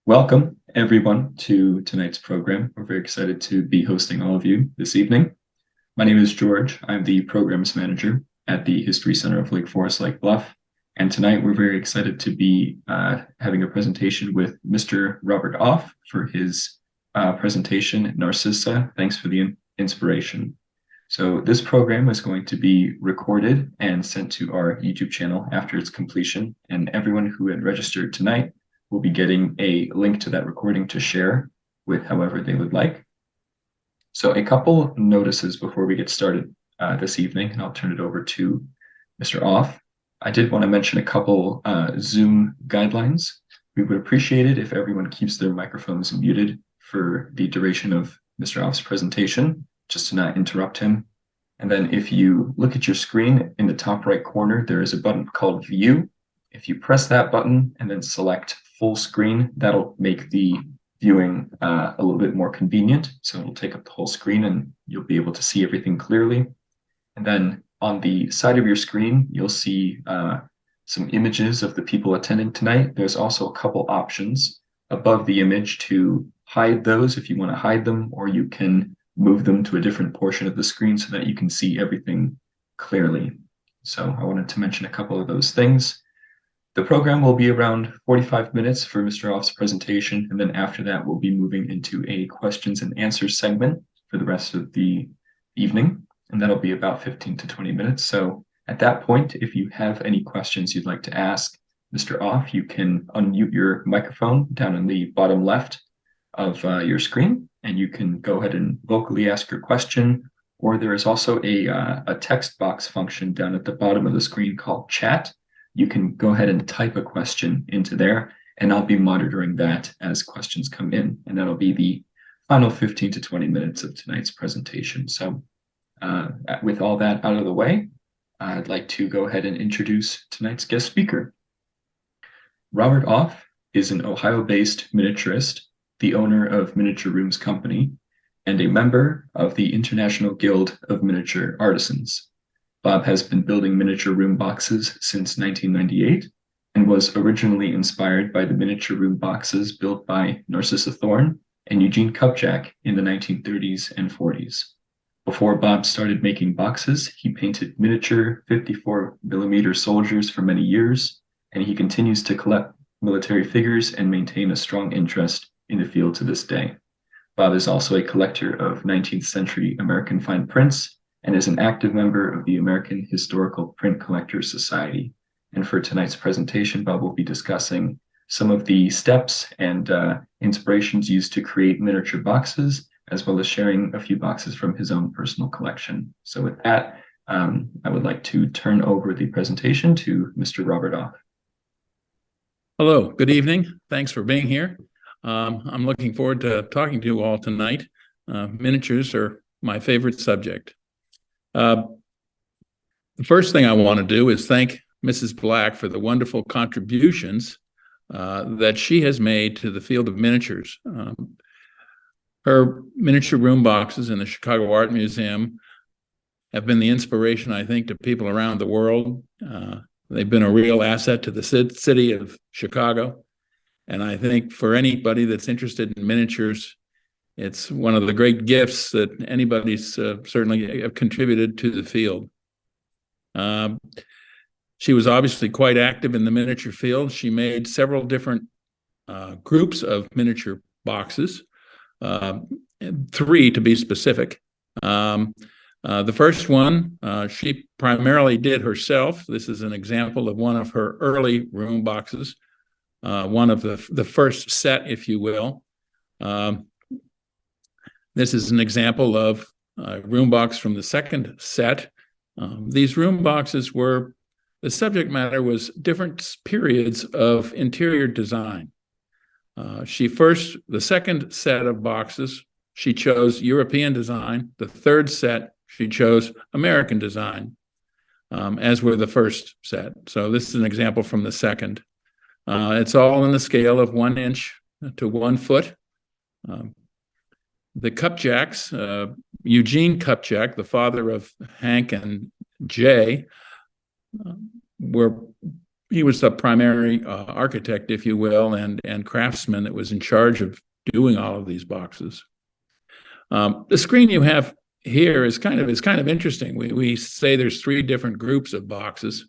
Welcome, everyone, to tonight's program. We're very excited to be hosting all of you this evening. My name is George. I'm the Programs Manager at the History Center of Lake Forest Lake Bluff. And tonight we're very excited to be having a presentation with Mr. Robert Off for his presentation, Narcissa. Thanks for the inspiration. So this program is going to be recorded and sent to our YouTube channel after its completion. And everyone who had registered tonight will be getting a link to that recording to share with however they would like. So a couple notices before we get started this evening, and I'll turn it over to Mr. Off. I did want to mention a couple Zoom guidelines. We would appreciate it if everyone keeps their microphones muted for the duration of Mr. Off's presentation, just to not interrupt him. And then if you look at your screen in the top right corner, there is a button called View. If you press that button and then select full screen, that'll make the viewing a little bit more convenient. So it'll take up the whole screen and you'll be able to see everything clearly. And then on the side of your screen, you'll see some images of the people attending tonight. There's also a couple options above the image to hide those if you want to hide them, or you can move them to a different portion of the screen so that you can see everything clearly. So I wanted to mention a couple of those things. The program will be around 45 minutes for Mr. Off's presentation, and then after that, we'll be moving into a questions and answers segment for the rest of the evening, and that'll be about 15 to 20 minutes. So at that point, if you have any questions you'd like to ask Mr. Off, you can unmute your microphone down in the bottom left of your screen, and you can go ahead and vocally ask your question, or there is also a text box function down at the bottom of the screen called Chat. You can go ahead and type a question into there, and I'll be monitoring that as questions come in, and that'll be the final 15 to 20 minutes of tonight's presentation. So with all that out of the way, I'd like to go ahead and introduce tonight's guest speaker. Robert Off is an Ohio-based miniaturist, the owner of Miniature Rooms Company, and a member of the International Guild of Miniature Artisans. Bob has been building miniature room boxes since 1998 and was originally inspired by the miniature room boxes built by Narcissa Thorne and Eugene Kupchak in the 1930s and 40s. Before Bob started making boxes, he painted miniature 54mm soldiers for many years, and he continues to collect military figures and maintain a strong interest in the field to this day. Bob is also a collector of 19th century American fine prints and is an active member of the American Historical Print Collectors Society. And for tonight's presentation, Bob will be discussing some of the steps and inspirations used to create miniature boxes, as well as sharing a few boxes from his own personal collection. So with that, I would like to turn over the presentation to Mr. Robert Off. Hello, good evening. Thanks for being here. I'm looking forward to talking to you all tonight. Miniatures are my favorite subject. The first thing I want to do is thank Mrs. Black for the wonderful contributions that she has made to the field of miniatures. Her miniature room boxes in the Chicago Art Museum have been the inspiration, I think, to people around the world. They've been a real asset to the city of Chicago. And I think for anybody that's interested in miniatures, it's one of the great gifts that anybody's certainly contributed to the field. She was obviously quite active in the miniature field. She made several different groups of miniature boxes, 3 to be specific. The first one, she primarily did herself. This is an example of one of her early room boxes, one of the first set, if you will. This is an example of a room box from the second set. These room boxes were, the subject matter was different periods of interior design. The second set of boxes, she chose European design. The third set, she chose American design, as were the first set. So this is an example from the second. It's all in the scale of 1 inch to 1 foot. The Kupchaks, Eugene Kupchak, the father of Hank and Jay, were he was the primary architect, if you will, and craftsman that was in charge of doing all of these boxes. The screen you have here is kind of interesting. We say there's three different groups of boxes.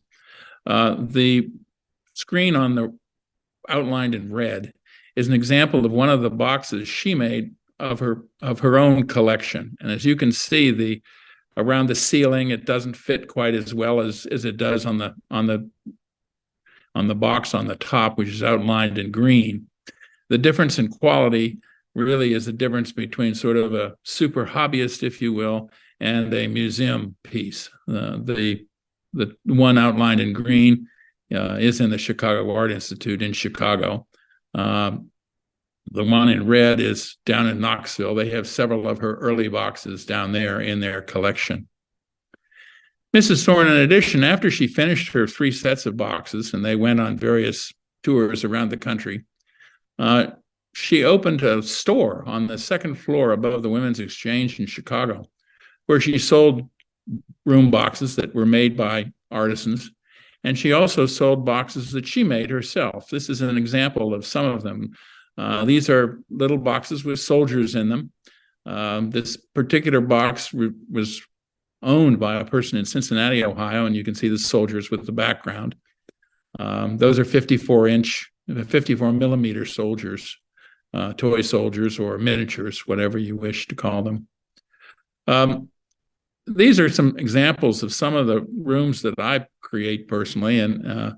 The screen on the outlined in red is an example of one of the boxes she made of her own collection. And as you can see, around the ceiling, it doesn't fit quite as well as it does on the box on the top, which is outlined in green. The difference in quality really is the difference between sort of a super hobbyist, if you will, and a museum piece. The one outlined in green is in the Chicago Art Institute in Chicago. The one in red is down in Knoxville. They have several of her early boxes down there in their collection. Mrs. Thorne, in addition, after she finished her 3 sets of boxes, and they went on various tours around the country, she opened a store on the 2nd floor above the Women's Exchange in Chicago, where she sold room boxes that were made by artisans, and she also sold boxes that she made herself. This is an example of some of them. These are little boxes with soldiers in them. This particular box was owned by a person in Cincinnati, Ohio, and you can see the soldiers with the background. Those are 54 millimeter soldiers, toy soldiers or miniatures, whatever you wish to call them. These are some examples of some of the rooms that I create personally, and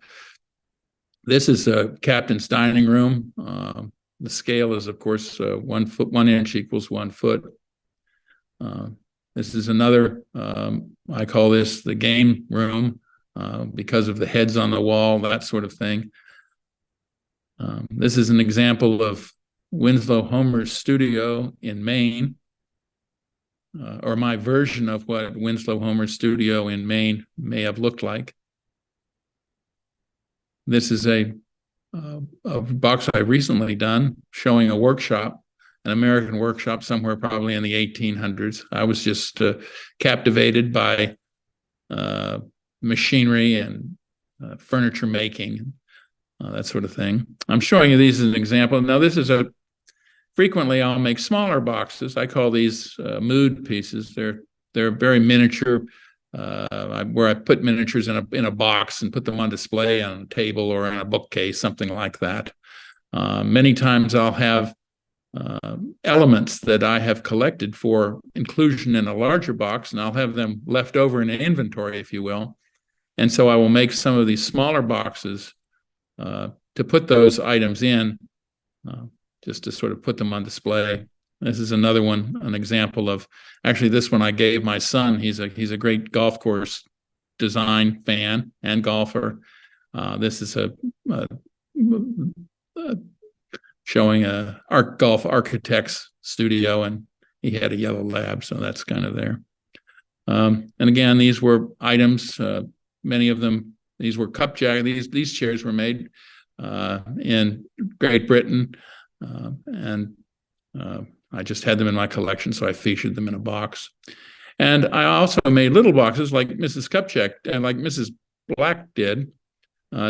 this is a captain's dining room. The scale is, of course, 1 foot, 1 inch equals 1 foot. This is another, I call this the game room because of the heads on the wall, that sort of thing. This is an example of Winslow Homer's studio in Maine, or my version of what Winslow Homer's studio in Maine may have looked like. This is a box I've recently done showing a workshop, an American workshop somewhere probably in the 1800s. I was just captivated by machinery and furniture making, that sort of thing. I'm showing you these as an example. Now, this is frequently I'll make smaller boxes. I call these mood pieces. They're very miniature, where I put miniatures in a box and put them on display on a table or in a bookcase, something like that. Many times I'll have elements that I have collected for inclusion in a larger box, and I'll have them left over in an inventory, if you will. And so I will make some of these smaller boxes to put those items in, just to sort of put them on display. This is another one, an example of, actually this one I gave my son. He's a great golf course design fan and golfer. This is showing a golf architect's studio, and he had a yellow lab, so that's kind of there. And again, these were items, many of them, these were cup jackets. These chairs were made in Great Britain, and I just had them in my collection, so I featured them in a box. And I also made little boxes like Mrs. Kupchak and like Mrs. Black did,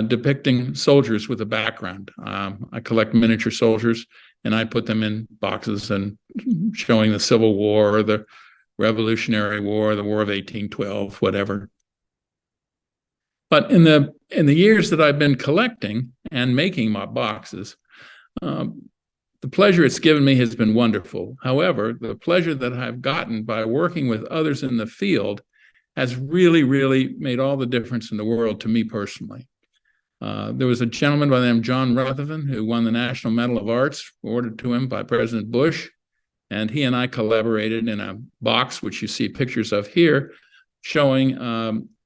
depicting soldiers with a background. I collect miniature soldiers, and I put them in boxes and showing the Civil War or the Revolutionary War, the War of 1812, whatever. But in the years that I've been collecting and making my boxes, the pleasure it's given me has been wonderful. However, the pleasure that I've gotten by working with others in the field has really, really made all the difference in the world to me personally. There was a gentleman by the name of John Rutherford who won the National Medal of Arts awarded to him by President Bush, and he and I collaborated in a box, which you see pictures of here, showing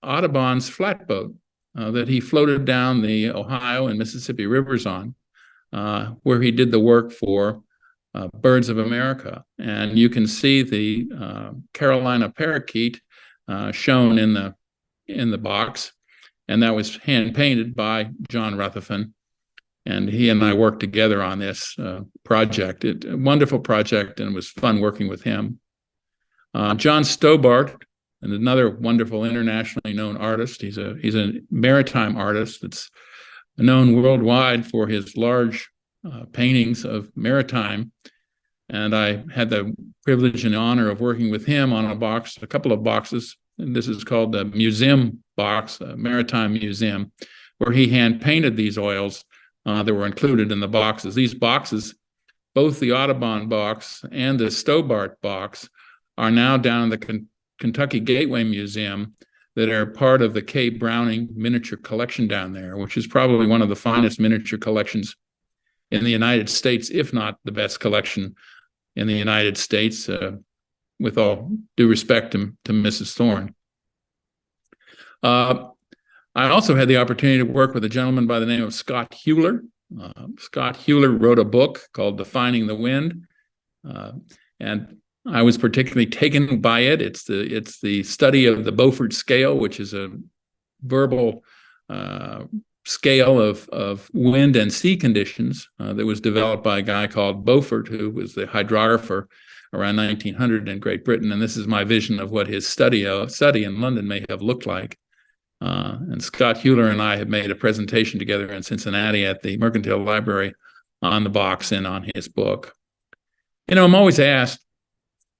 Audubon's flatboat that he floated down the Ohio and Mississippi rivers on, where he did the work for Birds of America. And you can see the Carolina parakeet shown in the box, and that was hand painted by John Rutherford. And he and I worked together on this project. A wonderful project, and it was fun working with him. John Stobart, and another wonderful internationally known artist. He's a maritime artist that's known worldwide for his large paintings of maritime. And I had the privilege and honor of working with him on a couple of boxes. And this is called the museum box, Maritime Museum, where he hand painted these oils that were included in the boxes. These boxes, both the Audubon box and the Stobart box, are now down in the Kentucky Gateway Museum, that are part of the K. Browning miniature collection down there, which is probably one of the finest miniature collections in the United States, if not the best collection in the United States, with all due respect to Mrs. Thorne. I also had the opportunity to work with a gentleman by the name of Scott Hewler. Scott Hewler wrote a book called Defining the Wind, and I was particularly taken by it. It's the study of the Beaufort scale, which is a verbal scale of wind and sea conditions that was developed by a guy called Beaufort, who was the hydrographer around 1900 in Great Britain. And this is my vision of what his study in London may have looked like. And Scott Hewler and I have made a presentation together in Cincinnati at the Mercantile Library on the box and on his book. I'm always asked,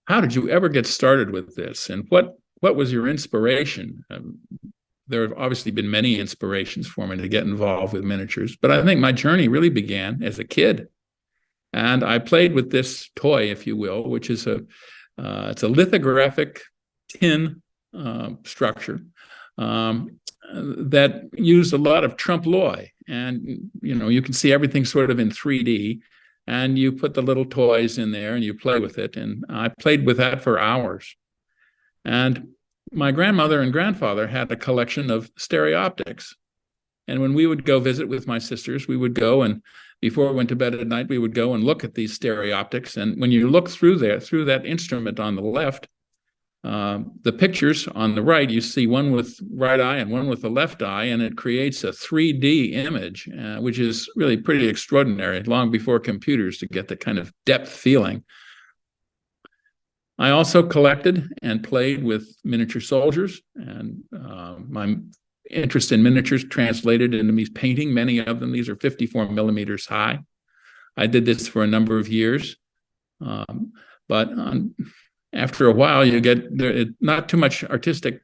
how did you ever get started with this? And what was your inspiration? There have obviously been many inspirations for me to get involved with miniatures, but I think my journey really began as a kid. And I played with this toy, if you will, which is it's a lithographic tin structure that used a lot of trompe l'oeil. And, you can see everything sort of in 3D. And you put the little toys in there and you play with it. And I played with that for hours. And my grandmother and grandfather had a collection of stereoptics. And when we would go visit with my sisters, we would go, and before we went to bed at night, we would go and look at these stereoptics. And when you look through that instrument on the left, the pictures on the right, you see one with right eye and one with the left eye, and it creates a 3D image, which is really pretty extraordinary, long before computers to get the kind of depth feeling. I also collected and played with miniature soldiers, and my interest in miniatures translated into me painting many of them. These are 54 millimeters high. I did this for a number of years, but after a while, you get not too much artistic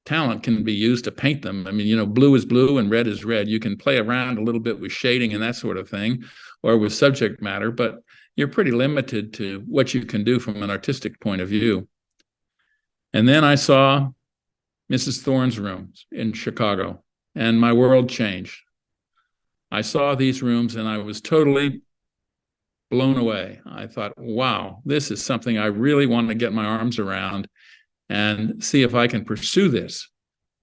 talent can be used to paint them. I mean, blue is blue and red is red. You can play around a little bit with shading and that sort of thing, or with subject matter, but you're pretty limited to what you can do from an artistic point of view. And then I saw Mrs. Thorne's rooms in Chicago, and my world changed. I saw these rooms and I was totally blown away. I thought, wow, this is something I really want to get my arms around and see if I can pursue this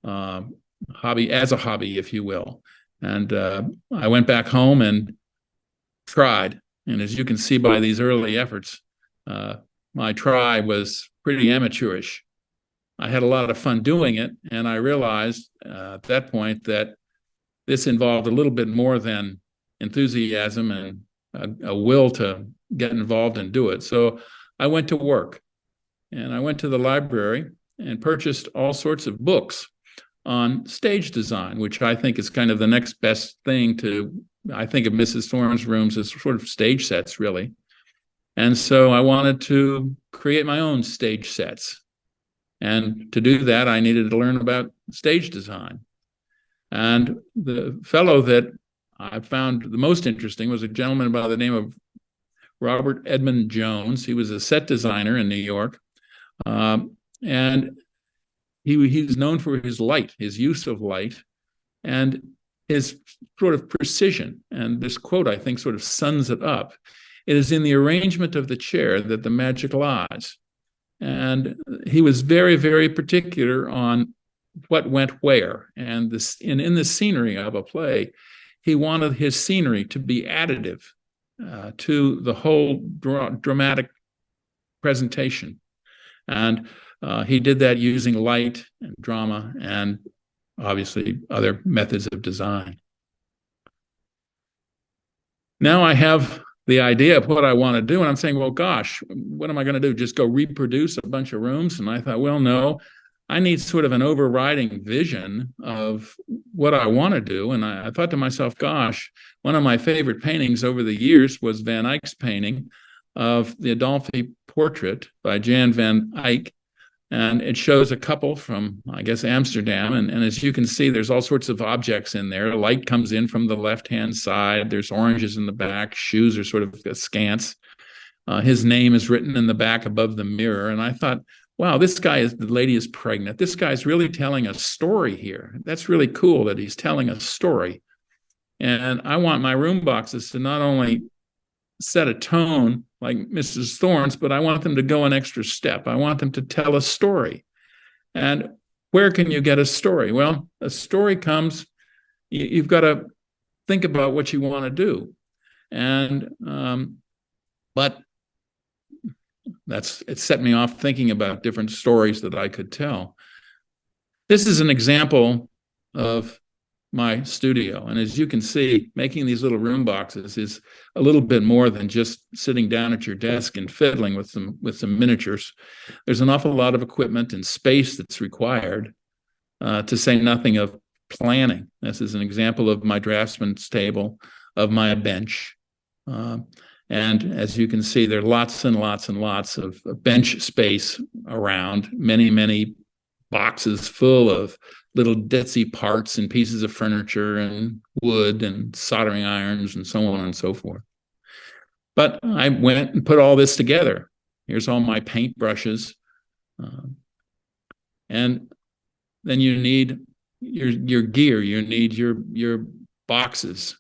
hobby, if you will. And I went back home and tried. And as you can see by these early efforts, my try was pretty amateurish. I had a lot of fun doing it, and I realized at that point that this involved a little bit more than enthusiasm and a will to get involved and do it. So I went to work, and I went to the library and purchased all sorts of books on stage design, which I think is kind of the next best thing to, I think of Mrs. Thorne's rooms as sort of stage sets, really. And so I wanted to create my own stage sets. And to do that, I needed to learn about stage design. And the fellow that I found the most interesting was a gentleman by the name of Robert Edmund Jones. He was a set designer in New York. And he's known for his light, his use of light, and his sort of precision. And this quote, I think, sort of sums it up. It is in the arrangement of the chair that the magic lies. And he was very, very particular on what went where. And in the scenery of a play, he wanted his scenery to be additive to the whole dramatic presentation. And he did that using light and drama and obviously other methods of design. Now I have the idea of what I want to do, and I'm saying, well, gosh, what am I going to do? Just go reproduce a bunch of rooms? And I thought, well, no, I need sort of an overriding vision of what I want to do. And I thought to myself, gosh, one of my favorite paintings over the years was Van Eyck's painting of the Adolphi portrait by Jan van Eyck. And it shows a couple from, I guess, Amsterdam. And as you can see, there's all sorts of objects in there. Light comes in from the left-hand side. There's oranges in the back. Shoes are sort of askance. His name is written in the back above the mirror. And I thought, wow, the lady is pregnant. This guy's really telling a story here. That's really cool that he's telling a story. And I want my room boxes to not only set a tone like Mrs. Thorne's, but I want them to go an extra step. I want them to tell a story. And where can you get a story? Well, a story comes, you've got to think about what you want to do. And, but it set me off thinking about different stories that I could tell. This is an example of my studio. And as you can see, making these little room boxes is a little bit more than just sitting down at your desk and fiddling with some miniatures. There's an awful lot of equipment and space that's required, to say nothing of planning. This is an example of my draftsman's table, of my bench. And as you can see, there are lots and lots and lots of bench space around, many, many boxes full of little ditzy parts and pieces of furniture and wood and soldering irons and so on and so forth. But I went and put all this together. Here's all my paint brushes. And then you need your gear. You need your boxes.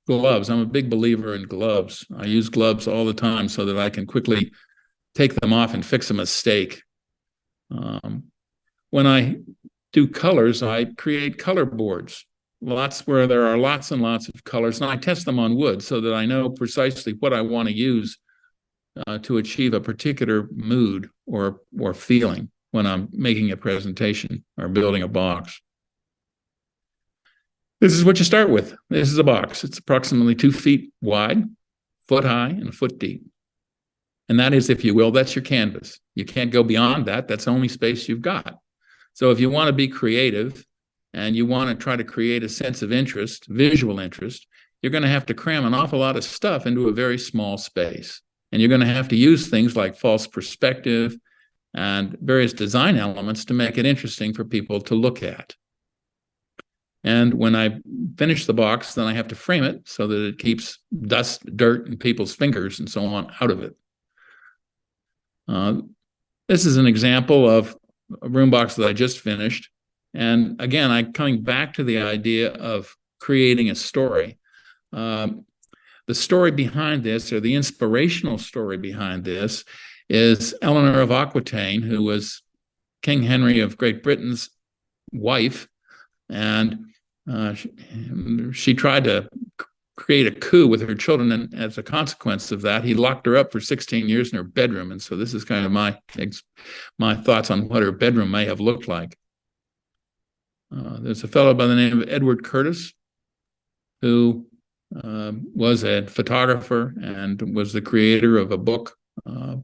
Gloves. I'm a big believer in gloves. I use gloves all the time so that I can quickly take them off and fix a mistake. When I do colors, I create color boards, where there are lots and lots of colors, and I test them on wood so that I know precisely what I want to use to achieve a particular mood or feeling when I'm making a presentation or building a box. This is what you start with. This is a box. It's approximately 2 feet wide, foot high, and a foot deep. And that is, if you will, that's your canvas. You can't go beyond that. That's the only space you've got. So if you want to be creative and you want to try to create a sense of interest, visual interest, you're going to have to cram an awful lot of stuff into a very small space. And you're going to have to use things like false perspective and various design elements to make it interesting for people to look at. And when I finish the box, then I have to frame it so that it keeps dust, dirt, and people's fingers and so on out of it. This is an example of a room box that I just finished. And again, I'm coming back to the idea of creating a story. The story behind this, or the inspirational story behind this, is Eleanor of Aquitaine, who was King Henry of Great Britain's wife. And she tried to create a coup with her children, and as a consequence of that, he locked her up for 16 years in her bedroom. And so this is kind of my thoughts on what her bedroom may have looked like. There's a fellow by the name of Edward Curtis, who was a photographer and was the creator of a book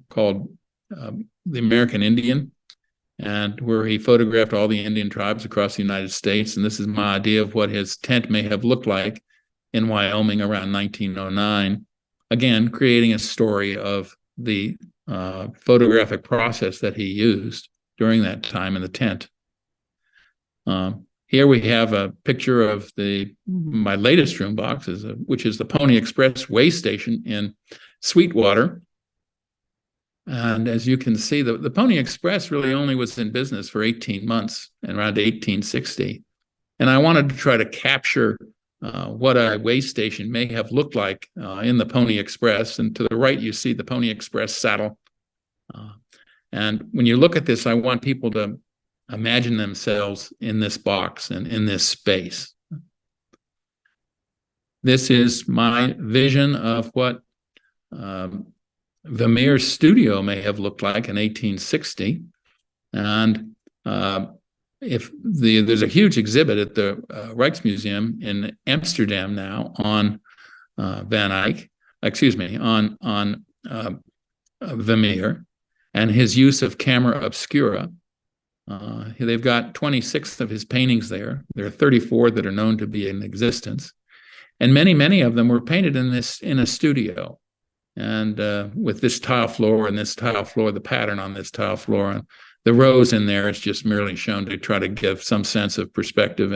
called The American Indian, and where he photographed all the Indian tribes across the United States. And this is my idea of what his tent may have looked like in Wyoming around 1909. Again, creating a story of the photographic process that he used during that time in the tent. Here we have a picture of my latest room box, which is the Pony Express way station in Sweetwater. And as you can see, the Pony Express really only was in business for 18 months, around 1860. And I wanted to try to capture what a way station may have looked like in the Pony Express. And to the right, you see the Pony Express saddle. And when you look at this, I want people to imagine themselves in this box and in this space. This is my vision of what Vermeer's studio may have looked like in 1860. And there's a huge exhibit at the Rijksmuseum in Amsterdam now on Van Eyck, on Vermeer and his use of camera obscura. They've got 26 of his paintings there. There are 34 that are known to be in existence. And many of them were painted in a studio. And with this tile floor and this tile floor, the pattern on this tile floor, and the rows in there, it's just merely shown to try to give some sense of perspective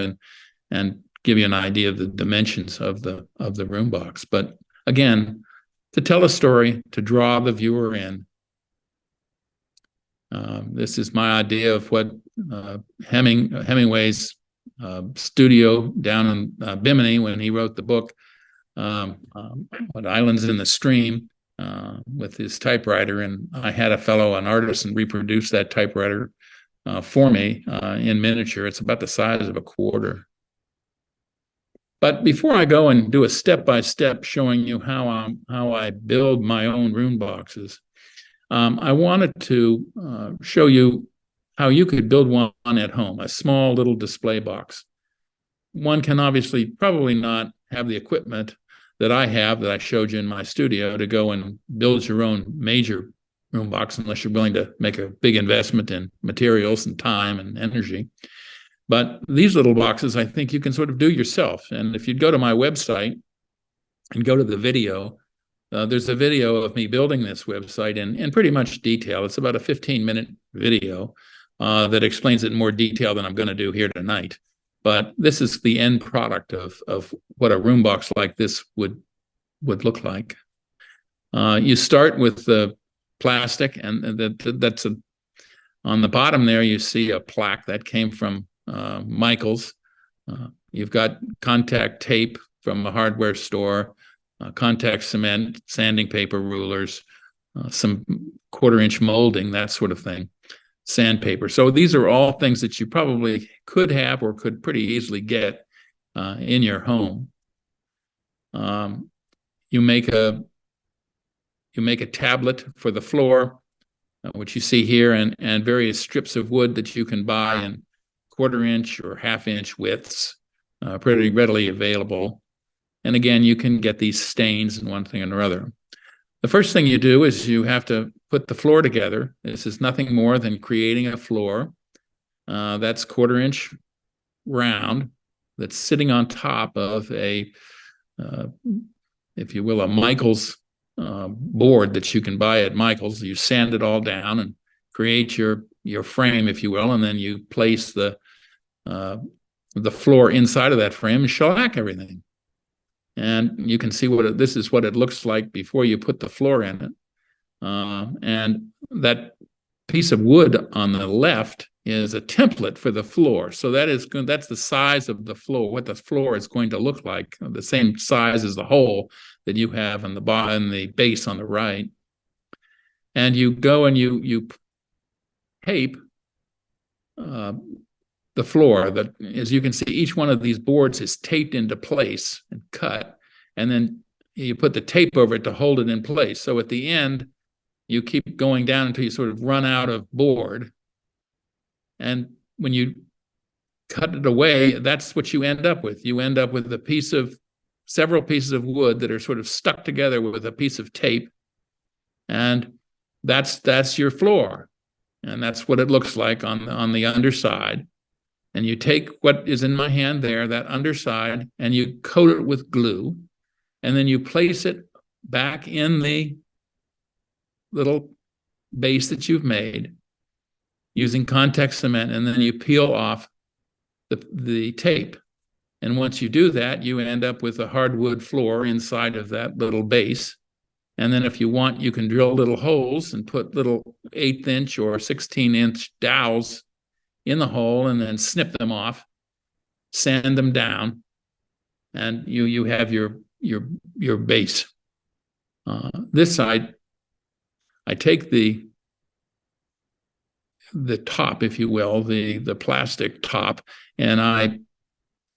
and give you an idea of the dimensions of the room box. But again, to tell a story, to draw the viewer in. This is my idea of what Hemingway's studio down in Bimini, when he wrote the book, What Islands in the Stream, with his typewriter. And I had an artisan, reproduce that typewriter for me in miniature. It's about the size of a quarter. But before I go and do a step-by-step showing you how I build my own room boxes, I wanted to show you how you could build one at home, a small little display box. One can obviously probably not have the equipment that I have, that I showed you in my studio, to go and build your own major room box, unless you're willing to make a big investment in materials and time and energy. But these little boxes, I think you can sort of do yourself. And if you'd go to my website and go to the video, there's a video of me building this website in pretty much detail. It's about a 15-minute video that explains it in more detail than I'm going to do here tonight. But this is the end product of what a room box like this would look like. You start with the plastic, and that's on the bottom there. You see a plaque that came from Michael's. You've got contact tape from a hardware store, contact cement, sanding paper, rulers, some 1/4-inch molding, that sort of thing, sandpaper. So these are all things that you probably could have or could pretty easily get in your home. You make a tablet for the floor, which you see here, and various strips of wood that you can buy in 1/4-inch or 1/2-inch widths, pretty readily available. And again, you can get these stains and one thing or another. The first thing you do is you have to put the floor together. This is nothing more than creating a floor that's 1/4-inch round, that's sitting on top of a, if you will, a Michael's board that you can buy at Michael's. You sand it all down and create your frame, if you will, and then you place the floor inside of that frame and shellac everything. And you can see this is what it looks like before you put the floor in it. And that piece of wood on the left is a template for the floor. So that's the size of the floor, what the floor is going to look like, the same size as the hole that you have in the base on the right. And you go and you tape the floor. That, as you can see, each one of these boards is taped into place and cut, and then you put the tape over it to hold it in place. So at the end, you keep going down until you sort of run out of board. And when you cut it away, that's what you end up with. You end up with several pieces of wood that are sort of stuck together with a piece of tape, and that's your floor. And that's what it looks like on the underside. And you take what is in my hand there, that underside, and you coat it with glue, and then you place it back in the little base that you've made using contact cement, and then you peel off the tape. And once you do that, you end up with a hardwood floor inside of that little base. And then if you want, you can drill little holes and put little 1/8-inch or 16-inch dowels in the hole, and then snip them off, sand them down, and you have your base. This side, I take the top, if you will, the plastic top, and I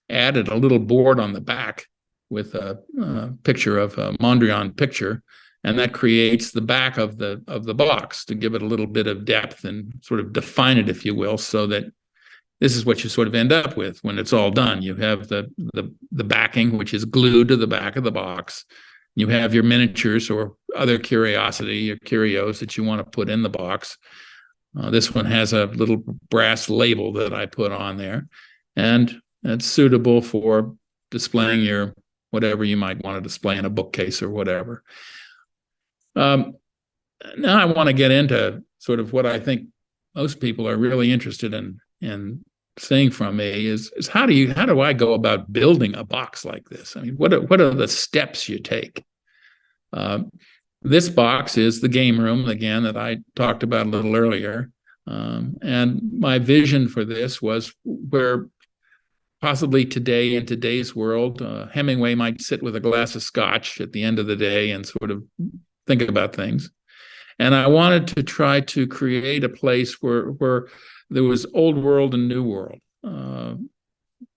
added a little board on the back with a picture of a Mondrian picture, and that creates the back of the box to give it a little bit of depth and sort of define it, if you will, so that this is what you sort of end up with when it's all done. You have the backing, which is glued to the back of the box. You have your miniatures or other curios that you want to put in the box. This one has a little brass label that I put on there, and it's suitable for displaying your whatever you might want to display in a bookcase or whatever. Now I want to get into sort of what I think most people are really interested in seeing from me is how do I go about building a box like this? I mean, what are the steps you take? This box is the game room, again, that I talked about a little earlier. And my vision for this was where possibly today, in today's world, Hemingway might sit with a glass of scotch at the end of the day and sort of think about things. And I wanted to try to create a place where there was old world and new world.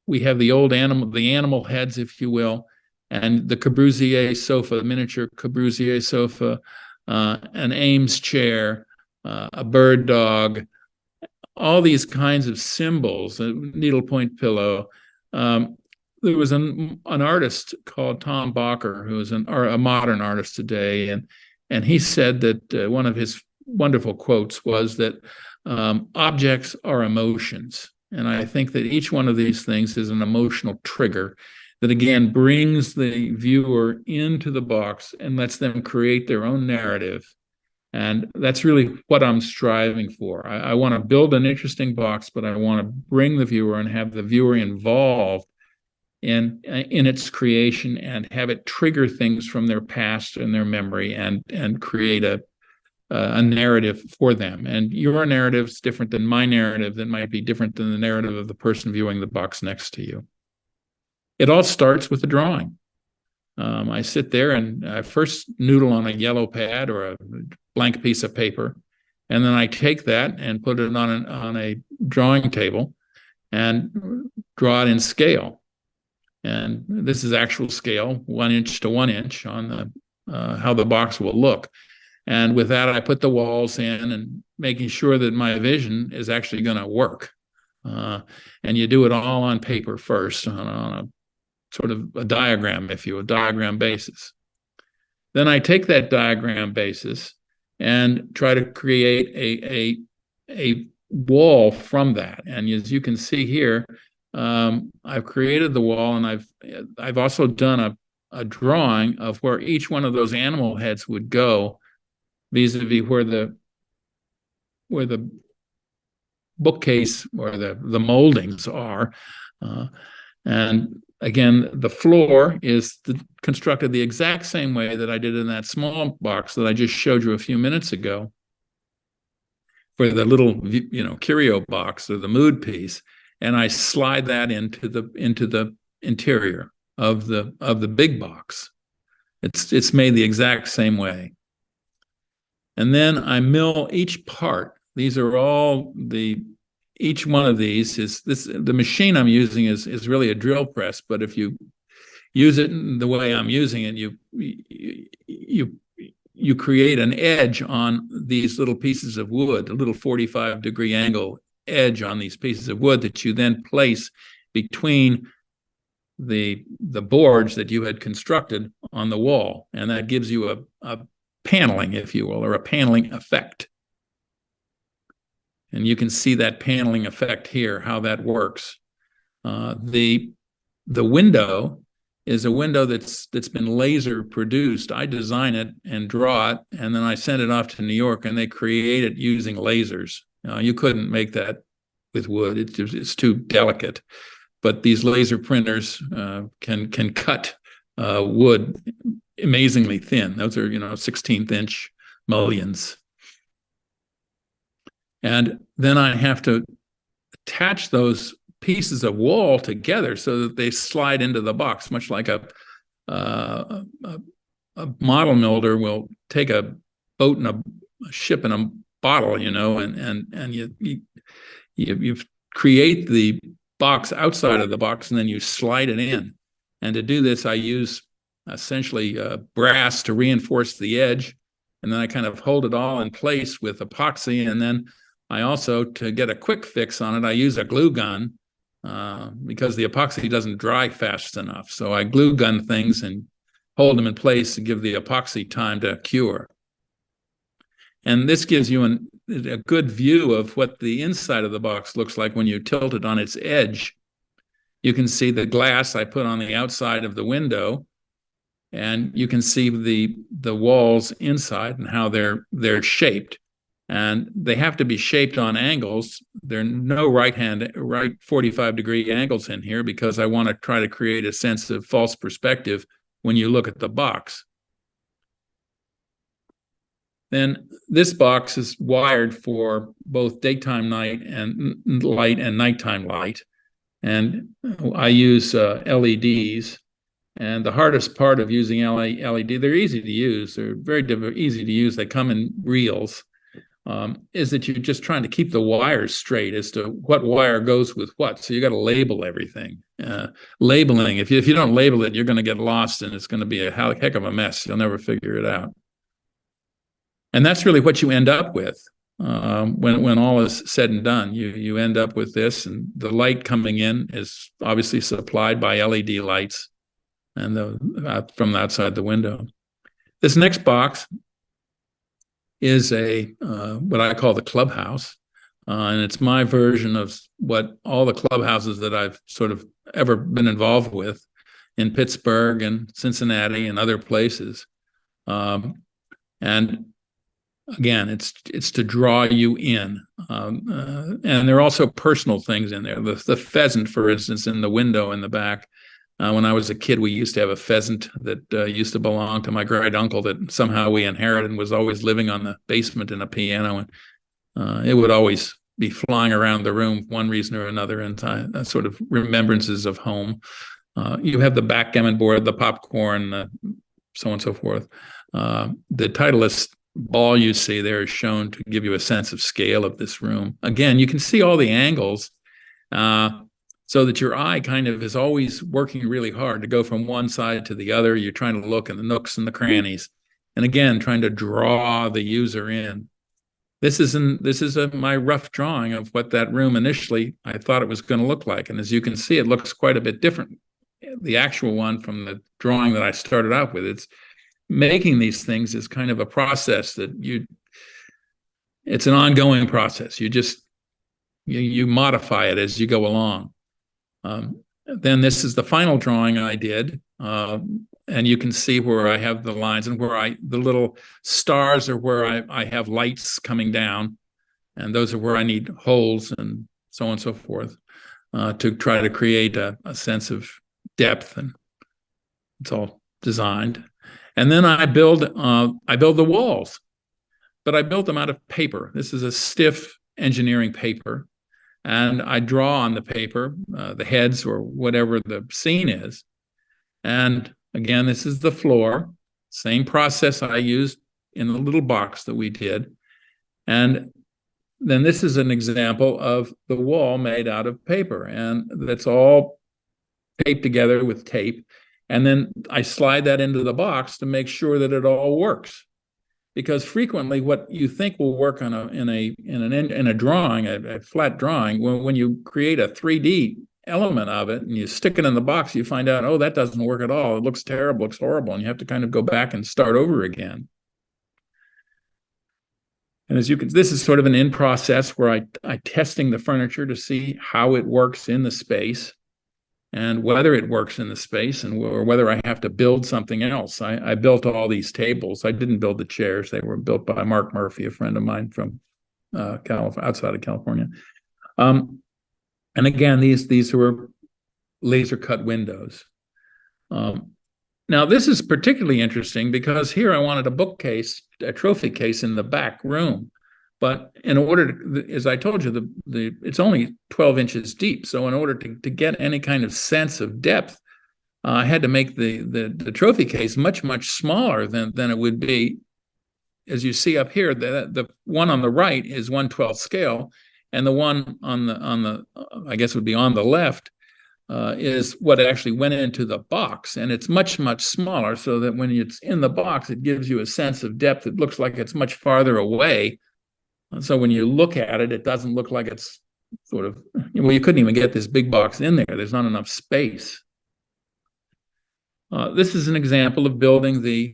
We have the animal heads, if you will, and the Corbusier sofa, the miniature Corbusier sofa, an Ames chair, a bird dog, all these kinds of symbols, a needlepoint pillow. There was an artist called Tom Bacher, who is a modern artist today, and he said that one of his wonderful quotes was that objects are emotions. And I think that each one of these things is an emotional trigger that, again, brings the viewer into the box and lets them create their own narrative. And that's really what I'm striving for. I want to build an interesting box, but I want to bring the viewer and have the viewer involved in its creation and have it trigger things from their past and their memory and create a narrative for them. And your narrative is different than my narrative, that might be different than the narrative of the person viewing the box next to you. It all starts with a drawing. I sit there and I first noodle on a yellow pad or a blank piece of paper, and then I take that and put it on a drawing table and draw it in scale. And this is actual scale, 1 inch to 1 inch on how the box will look. And with that, I put the walls in and making sure that my vision is actually going to work. And you do it all on paper first, on a sort of a diagram, if you will, diagram basis. Then I take that diagram basis and try to create a wall from that. And as you can see here, I've created the wall, and I've also done a drawing of where each one of those animal heads would go, vis-a-vis where the bookcase or the moldings are. And again, the floor is constructed the exact same way that I did in that small box that I just showed you a few minutes ago for the little, curio box or the mood piece, and I slide that into the interior of the big box. It's made the exact same way. And then I mill each part. These are all each one of these the machine I'm using is really a drill press, but if you use it the way I'm using it, you create an edge on these little pieces of wood, a little 45-degree angle edge on these pieces of wood that you then place between the boards that you had constructed on the wall. And that gives you a paneling, if you will, or a paneling effect. And you can see that paneling effect here, how that works. The window is a window that's been laser produced. I design it and draw it, and then I send it off to New York, and they create it using lasers. You couldn't make that with wood; it's too delicate. But these laser printers can cut wood amazingly thin. Those are 16th-inch mullions. And then I have to attach those pieces of wall together so that they slide into the box, much like a model builder will take a boat and a ship in a bottle, and you create the box outside of the box, and then you slide it in. And to do this, I use essentially brass to reinforce the edge, and then I kind of hold it all in place with epoxy, and then I also, to get a quick fix on it, I use a glue gun because the epoxy doesn't dry fast enough. So I glue gun things and hold them in place and give the epoxy time to cure. And this gives you a good view of what the inside of the box looks like when you tilt it on its edge. You can see the glass I put on the outside of the window, and you can see the walls inside and how they're shaped. And they have to be shaped on angles. There are no right 45-degree angles in here because I want to try to create a sense of false perspective when you look at the box. Then this box is wired for both daytime light and nighttime light. And I use LEDs. And the hardest part of using LED, they're easy to use. They're very easy to use. They come in reels. Is that you're just trying to keep the wires straight as to what wire goes with what. So you got to label everything. Labeling, if you don't label it, you're going to get lost, and it's going to be a heck of a mess. You'll never figure it out. And that's really what you end up with when all is said and done. You end up with this, and the light coming in is obviously supplied by LED lights and from outside the window. This next box is what I call the Clubhouse, and it's my version of what all the clubhouses that I've sort of ever been involved with in Pittsburgh and Cincinnati and other places. And again, it's to draw you in, and there are also personal things in there. The pheasant, for instance, in the window in the back. When I was a kid, we used to have a pheasant that used to belong to my great uncle that somehow we inherited and was always living on the basement in a piano. And it would always be flying around the room for one reason or another, and sort of remembrances of home. You have the backgammon board, the popcorn, so on and so forth. The Titleist ball you see there is shown to give you a sense of scale of this room. Again, you can see all the angles. So that your eye kind of is always working really hard to go from one side to the other. You're trying to look in the nooks and the crannies. And again, trying to draw the user in. This is my rough drawing of what that room initially I thought it was going to look like. And as you can see, it looks quite a bit different. The actual one from the drawing that I started out with. It's making these things is kind of a process that it's an ongoing process. You modify it as you go along. Then this is the final drawing I did, and you can see where I have the lines and where the little stars are where I have lights coming down, and those are where I need holes and so on and so forth to try to create a sense of depth, and it's all designed. And then I build the walls, but I built them out of paper. This is a stiff engineering paper. And I draw on the paper, the heads or whatever the scene is. And again, this is the floor, same process I used in the little box that we did. And then this is an example of the wall made out of paper, and that's all taped together with tape. And then I slide that into the box to make sure that it all works. Because frequently, what you think will work in a drawing, a flat drawing, when you create a 3D element of it and you stick it in the box, you find out, oh, that doesn't work at all. It looks terrible, looks horrible, and you have to kind of go back and start over again. And this is sort of an in process where I testing the furniture to see how it works in the space, and whether it works in the space, or whether I have to build something else. I built all these tables. I didn't build the chairs. They were built by Mark Murphy, a friend of mine from outside of California. And again, these were laser cut windows. Now, this is particularly interesting because here I wanted a trophy case in the back room. But in order to, as I told you, it's only 12 inches deep. So in order to get any kind of sense of depth, I had to make the trophy case much, much smaller than it would be. As you see up here, the one on the right is 1/12 scale, and the one on the I guess would be on the left is what actually went into the box, and it's much, much smaller, so that when it's in the box, it gives you a sense of depth. It looks like it's much farther away. So when you look at it, it doesn't look like it's sort of, well, you couldn't even get this big box in there. There's not enough space. This is an example of building the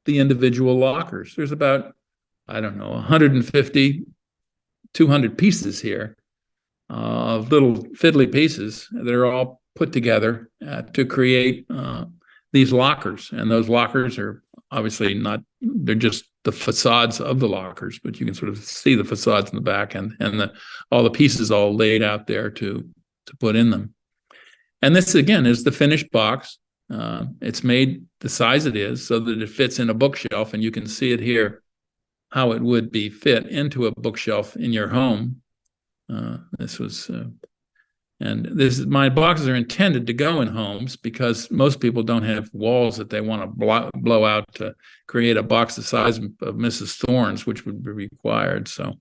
individual lockers. There's about I don't know, 150, 200 pieces here of little fiddly pieces that are all put together to create these lockers. And those lockers are obviously not, they're just the facades of the lockers, but you can sort of see the facades in the back and all the pieces all laid out there to put in them. And this, again, is the finished box. It's made the size it is so that it fits in a bookshelf, and you can see it here, how it would be fit into a bookshelf in your home. My boxes are intended to go in homes because most people don't have walls that they want to blow out to create a box the size of Mrs. Thorne's, which would be required. So,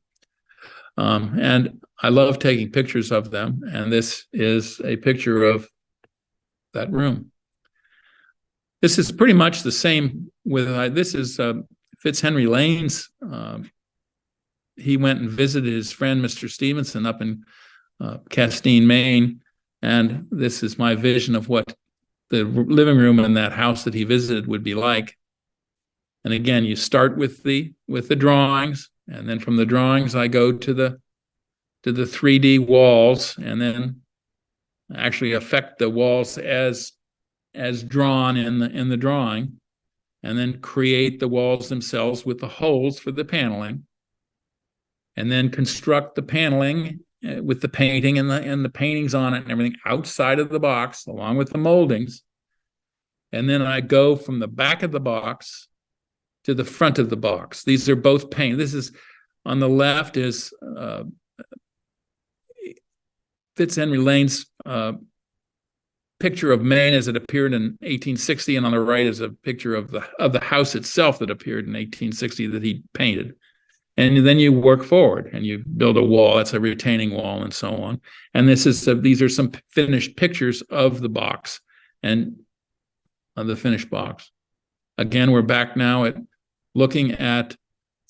and I love taking pictures of them. And this is a picture of that room. This is pretty much the same with, this is Fitzhenry Lane's. He went and visited his friend, Mr. Stevenson, up in Castine, Maine. And this is my vision of what the living room in that house that he visited would be like. And again, you start with the drawings, and then from the drawings, I go to the 3D walls, and then actually affect the walls as drawn in the drawing, and then create the walls themselves with the holes for the paneling, and then construct the paneling with the painting and the paintings on it and everything outside of the box, along with the moldings. And then I go from the back of the box to the front of the box. These are both painted. This is, on the left is Fitzhenry Lane's picture of Maine as it appeared in 1860, and on the right is a picture of the house itself that appeared in 1860 that he painted. And then you work forward and you build a wall. That's a retaining wall and so on. And these are some finished pictures of the box and of the finished box. Again, we're back now at looking at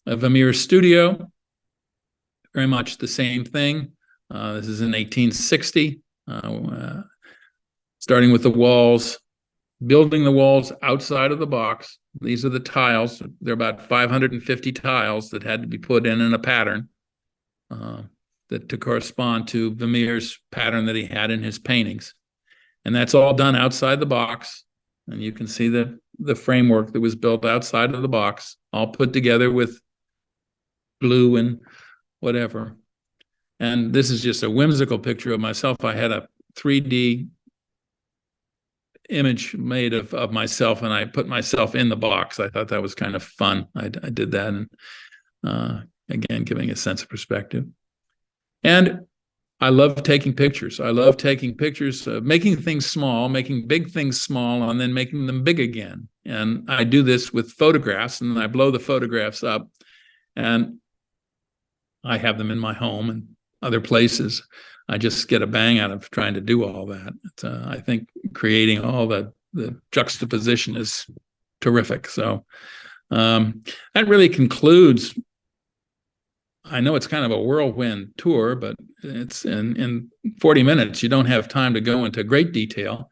Vermeer's studio. Very much the same thing. This is in 1860. Starting with the walls, building the walls outside of the box. These are the tiles. There are about 550 tiles that had to be put in a pattern that to correspond to Vermeer's pattern that he had in his paintings. And that's all done outside the box. And you can see the framework that was built outside of the box, all put together with glue and whatever. And this is just a whimsical picture of myself. I had a 3D image made of myself, and I put myself in the box. I thought that was kind of fun. I did that, and again, giving a sense of perspective. And I love taking pictures. I love taking pictures, making things small, making big things small, and then making them big again. And I do this with photographs, and I blow the photographs up, and I have them in my home and other places. I just get a bang out of trying to do all that. I think creating all the juxtaposition is terrific. So that really concludes. I know it's kind of a whirlwind tour, but it's in 40 minutes. You don't have time to go into great detail.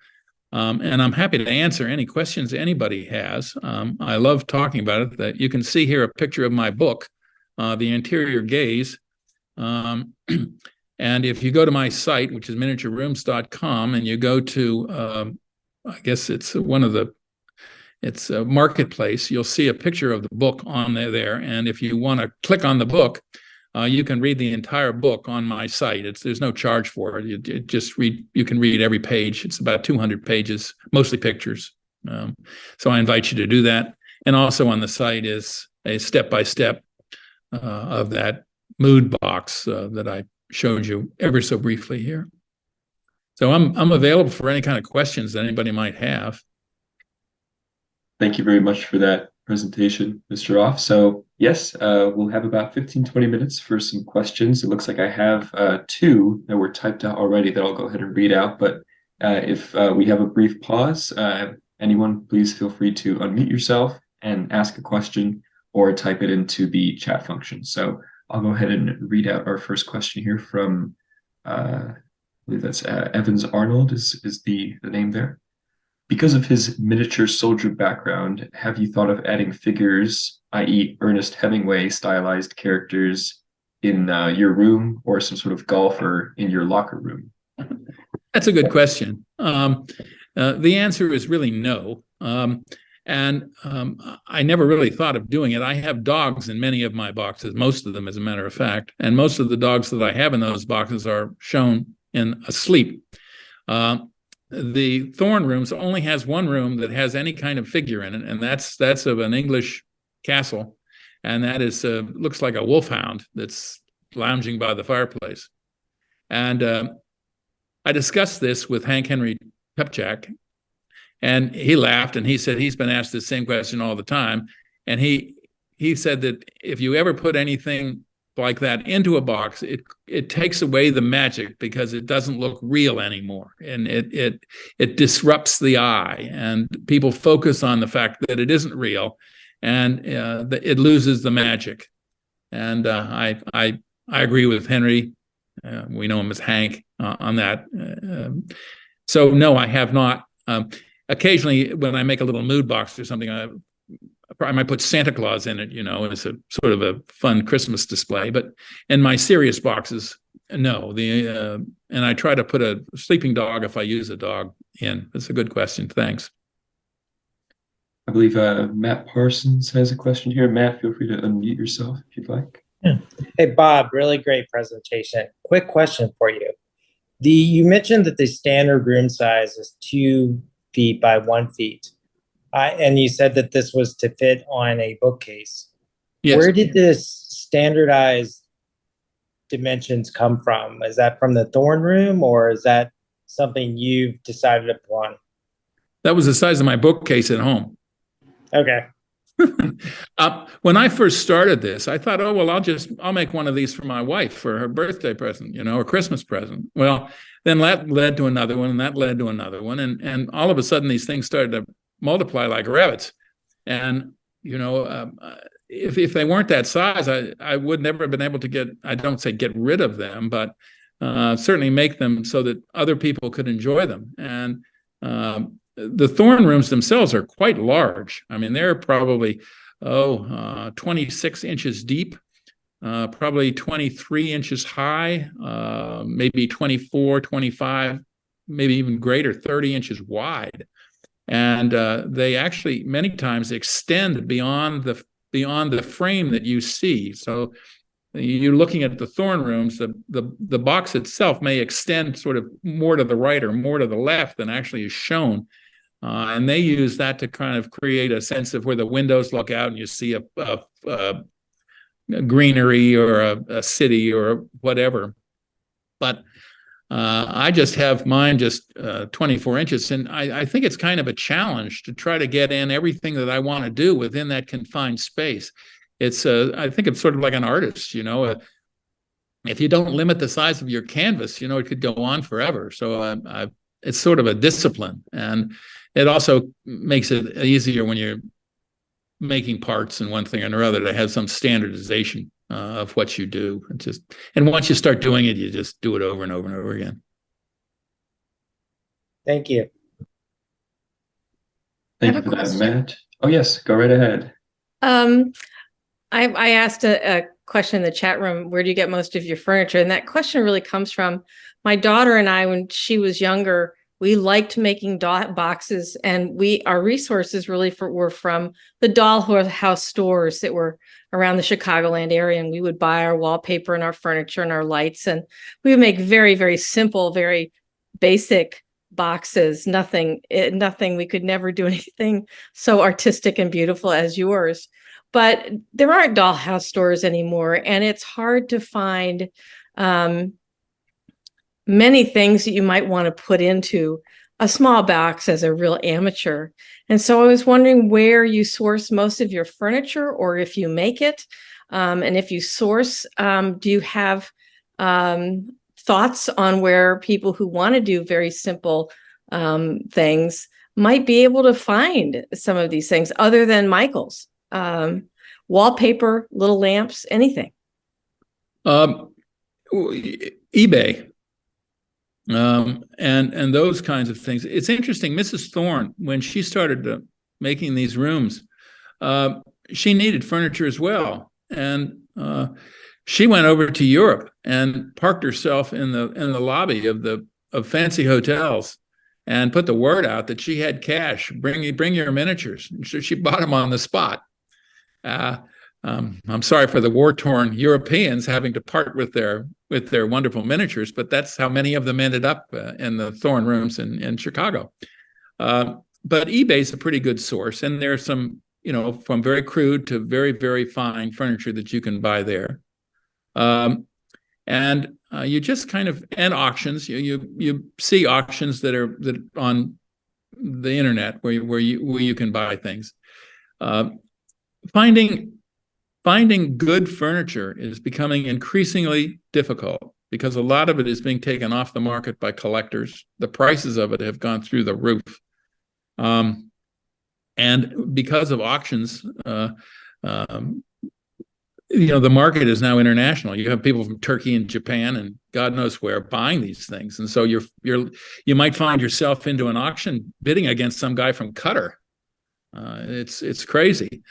And I'm happy to answer any questions anybody has. I love talking about it. That you can see here a picture of my book, The Interior Gaze. And if you go to my site, which is miniaturerooms.com, and you go to, I guess it's it's a marketplace, you'll see a picture of the book on there. And if you want to click on the book, you can read the entire book on my site. There's no charge for it. You can read every page. It's about 200 pages, mostly pictures. So I invite you to do that. And also on the site is a step-by-step of that mood box that I showed you ever so briefly here. So I'm available for any kind of questions that anybody might have. Thank you very much for that presentation, Mr. Off. So yes, we'll have about 15-20 minutes for some questions. It looks like I have two that were typed out already that I'll go ahead and read out. But if we have a brief pause, anyone, please feel free to unmute yourself and ask a question or type it into the chat function. So I'll go ahead and read out our first question here from, I believe that's Evans Arnold is the name there. Because of his miniature soldier background, have you thought of adding figures, i.e., Ernest Hemingway stylized characters, in your room, or some sort of golfer in your locker room? That's a good question. The answer is really no. I never really thought of doing it. I have dogs in many of my boxes, most of them, as a matter of fact. And most of the dogs that I have in those boxes are shown in asleep. The Thorne Rooms only has one room that has any kind of figure in it, and that's of an English castle. And that is looks like a wolfhound that's lounging by the fireplace. And I discussed this with Hank Henry Kupchak, and he laughed and he said he's been asked the same question all the time. And he said that if you ever put anything like that into a box, it takes away the magic because it doesn't look real anymore, and it disrupts the eye, and people focus on the fact that it isn't real, and it loses the magic. And I agree with Henry. We know him as Hank on that. So no, I have not. Occasionally, when I make a little mood box or something, I might put Santa Claus in it, as a sort of a fun Christmas display. But in my serious boxes, no. And I try to put a sleeping dog, if I use a dog, in. That's a good question. Thanks. I believe Matt Parsons has a question here. Matt, feel free to unmute yourself if you'd like. Yeah. Hey, Bob, really great presentation. Quick question for you. You mentioned that the standard room size is 2 feet by 1 feet. And you said that this was to fit on a bookcase. Yes. Where did this standardized dimensions come from? Is that from the Thorne Room, or is that something you've decided upon? That was the size of my bookcase at home. Okay. When I first started this, I thought, oh, well, I'll make one of these for my wife for her birthday present, or Christmas present. Well, then that led to another one, and that led to another one. And all of a sudden, these things started to multiply like rabbits. And, if they weren't that size, I would never have been able to I don't say get rid of them, but certainly make them so that other people could enjoy them. And the Thorne Rooms themselves are quite large. I mean, they're probably 26 inches deep, probably 23 inches high, maybe 24, 25, maybe even greater, 30 inches wide. And they actually many times extend beyond the frame that you see. So you're looking at the Thorne Rooms, the box itself may extend sort of more to the right or more to the left than actually is shown. And they use that to kind of create a sense of where the windows look out and you see a greenery or a city or whatever. But I just have mine just 24 inches. And I think it's kind of a challenge to try to get in everything that I want to do within that confined space. I think it's sort of like an artist, if you don't limit the size of your canvas, it could go on forever. So it's sort of a discipline. And it also makes it easier when you're making parts in one thing or another to have some standardization of what you do. And once you start doing it, you just do it over and over and over again. Thank you. Thank you for that, Matt. Oh, yes, go right ahead. I asked a question in the chat room, where do you get most of your furniture? And that question really comes from my daughter and I, when she was younger. We liked making boxes, and our resources really were from the dollhouse stores that were around the Chicagoland area, and we would buy our wallpaper and our furniture and our lights, and we would make very, very simple, very basic boxes. Nothing. We could never do anything so artistic and beautiful as yours. But there aren't dollhouse stores anymore, and it's hard to find many things that you might want to put into a small box as a real amateur. And so I was wondering where you source most of your furniture, or if you make it. And if you source, do you have thoughts on where people who want to do very simple things might be able to find some of these things other than Michael's? Wallpaper, little lamps, anything. eBay. and those kinds of things. It's interesting. Mrs. Thorne, when she started making these rooms, she needed furniture as well, and she went over to Europe and parked herself in the lobby of fancy hotels, and put the word out that she had cash. Bring your miniatures. So she bought them on the spot. I'm sorry for the war-torn Europeans having to part with their wonderful miniatures, but that's how many of them ended up in the Thorne Rooms in Chicago. But eBay is a pretty good source, and there's some, from very crude to very, very fine furniture that you can buy there. And you just kind of, and auctions. You see auctions that are on the internet where you can buy things. Finding good furniture is becoming increasingly difficult because a lot of it is being taken off the market by collectors. The prices of it have gone through the roof. And because of auctions, the market is now international. You have people from Turkey and Japan and God knows where buying these things. And so you might find yourself into an auction bidding against some guy from Qatar. It's crazy.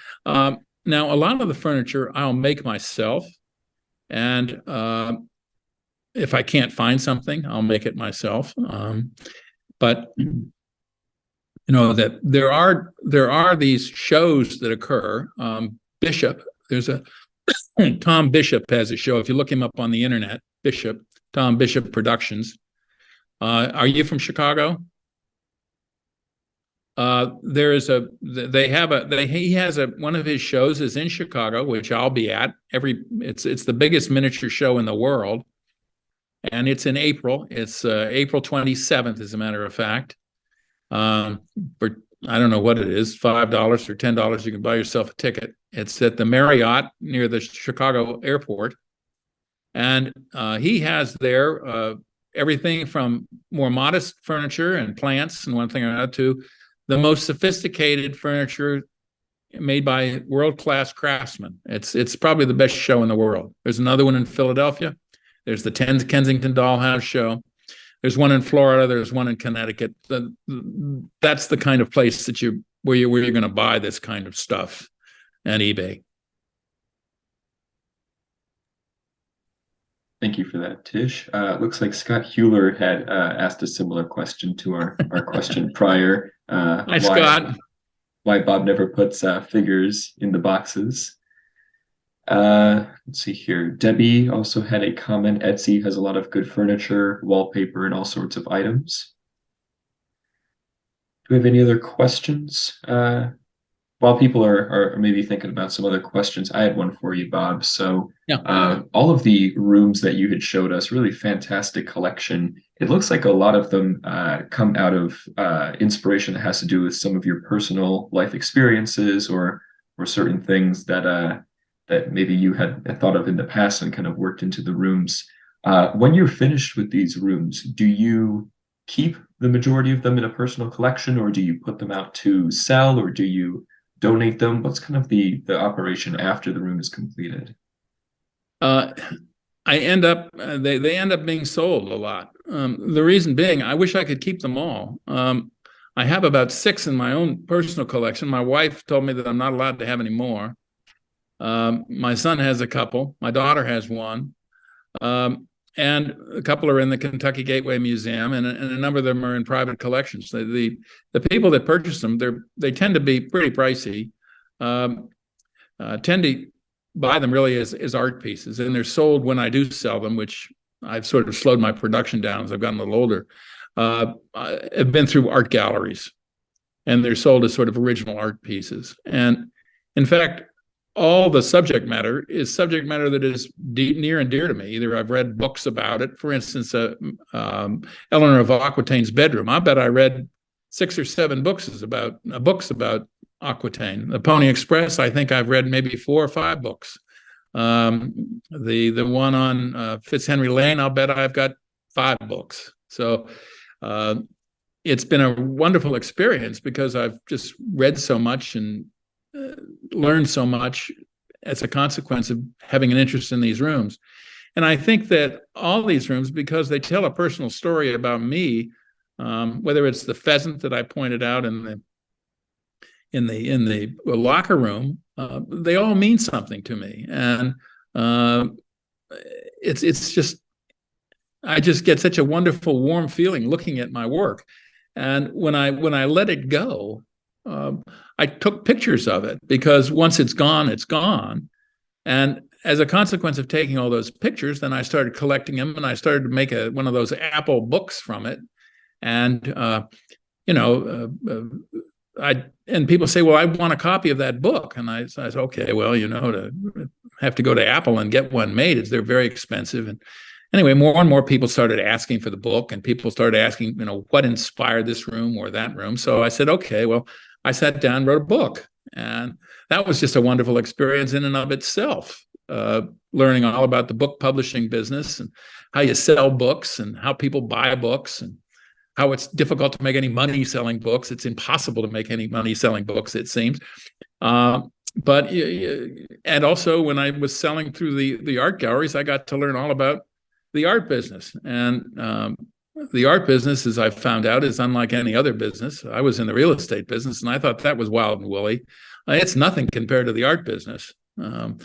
Now, a lot of the furniture I'll make myself, and if I can't find something, I'll make it myself. But that there are these shows that occur. Bishop, there's a Tom Bishop has a show. If you look him up on the internet, Tom Bishop Productions. Are you from Chicago? He has one of his shows is in Chicago, which I'll be at. It's the biggest miniature show in the world, and it's in April. It's April 27th, as a matter of fact. For I don't know what it is, $5 or $10, you can buy yourself a ticket. It's at the Marriott near the Chicago airport, and he has there everything from more modest furniture and plants and one thing or another to the most sophisticated furniture made by world-class craftsmen. It's probably the best show in the world. There's another one in Philadelphia. There's the Kensington Dollhouse show. There's one in Florida. There's one in Connecticut. That's the kind of place where you're going to buy this kind of stuff on eBay. Thank you for that, Tish. Looks like Scott Hewler had asked a similar question to our question prior. Hi, Scott. Why Bob never puts figures in the boxes. Let's see here. Debbie also had a comment. Etsy has a lot of good furniture, wallpaper, and all sorts of items. Do we have any other questions? While people are maybe thinking about some other questions, I had one for you, Bob. So yeah. All of the rooms that you had showed us, really fantastic collection. It looks like a lot of them come out of inspiration that has to do with some of your personal life experiences or certain things that maybe you had thought of in the past and kind of worked into the rooms. When you're finished with these rooms, do you keep the majority of them in a personal collection, or do you put them out to sell, or do you donate them? What's kind of the operation after the room is completed? They end up being sold a lot. The reason being, I wish I could keep them all. I have about 6 in my own personal collection. My wife told me that I'm not allowed to have any more. My son has a couple. My daughter has one. And a couple are in the Kentucky Gateway Museum, and a number of them are in private collections. The people that purchase them, they tend to be pretty pricey. Tend to buy them really as art pieces, and they're sold when I do sell them, which I've sort of slowed my production down as I've gotten a little older. I've been through art galleries, and they're sold as sort of original art pieces. And in fact, all the subject matter is subject matter that is near and dear to me. Either I've read books about it. For instance, Eleanor of Aquitaine's bedroom. I bet I read 6 or 7 books about Aquitaine. The Pony Express, I think I've read maybe 4 or 5 books. The one on Fitzhenry Lane, I'll bet I've got 5 books. So it's been a wonderful experience because I've just read so much and learned so much as a consequence of having an interest in these rooms. And I think that all these rooms, because they tell a personal story about me, whether it's the pheasant that I pointed out in the locker room, they all mean something to me. And it's just, I just get such a wonderful, warm feeling looking at my work. And when I let it go, I took pictures of it, because once it's gone, it's gone. And as a consequence of taking all those pictures, then I started collecting them, and I started to make one of those Apple books from it. And and people say, well, I want a copy of that book. And I said, okay, well, to have to go to Apple and get one made, they're very expensive. And anyway, more and more people started asking for the book, and people started asking, what inspired this room or that room. So I said, okay, well, I sat down and wrote a book. And that was just a wonderful experience in and of itself, learning all about the book publishing business and how you sell books and how people buy books and how it's difficult to make any money selling books. It's impossible to make any money selling books, it seems. And also when I was selling through the art galleries, I got to learn all about the art business. And the art business, as I found out, is unlike any other business. I was in the real estate business, and I thought that was wild and woolly. It's nothing compared to the art business. And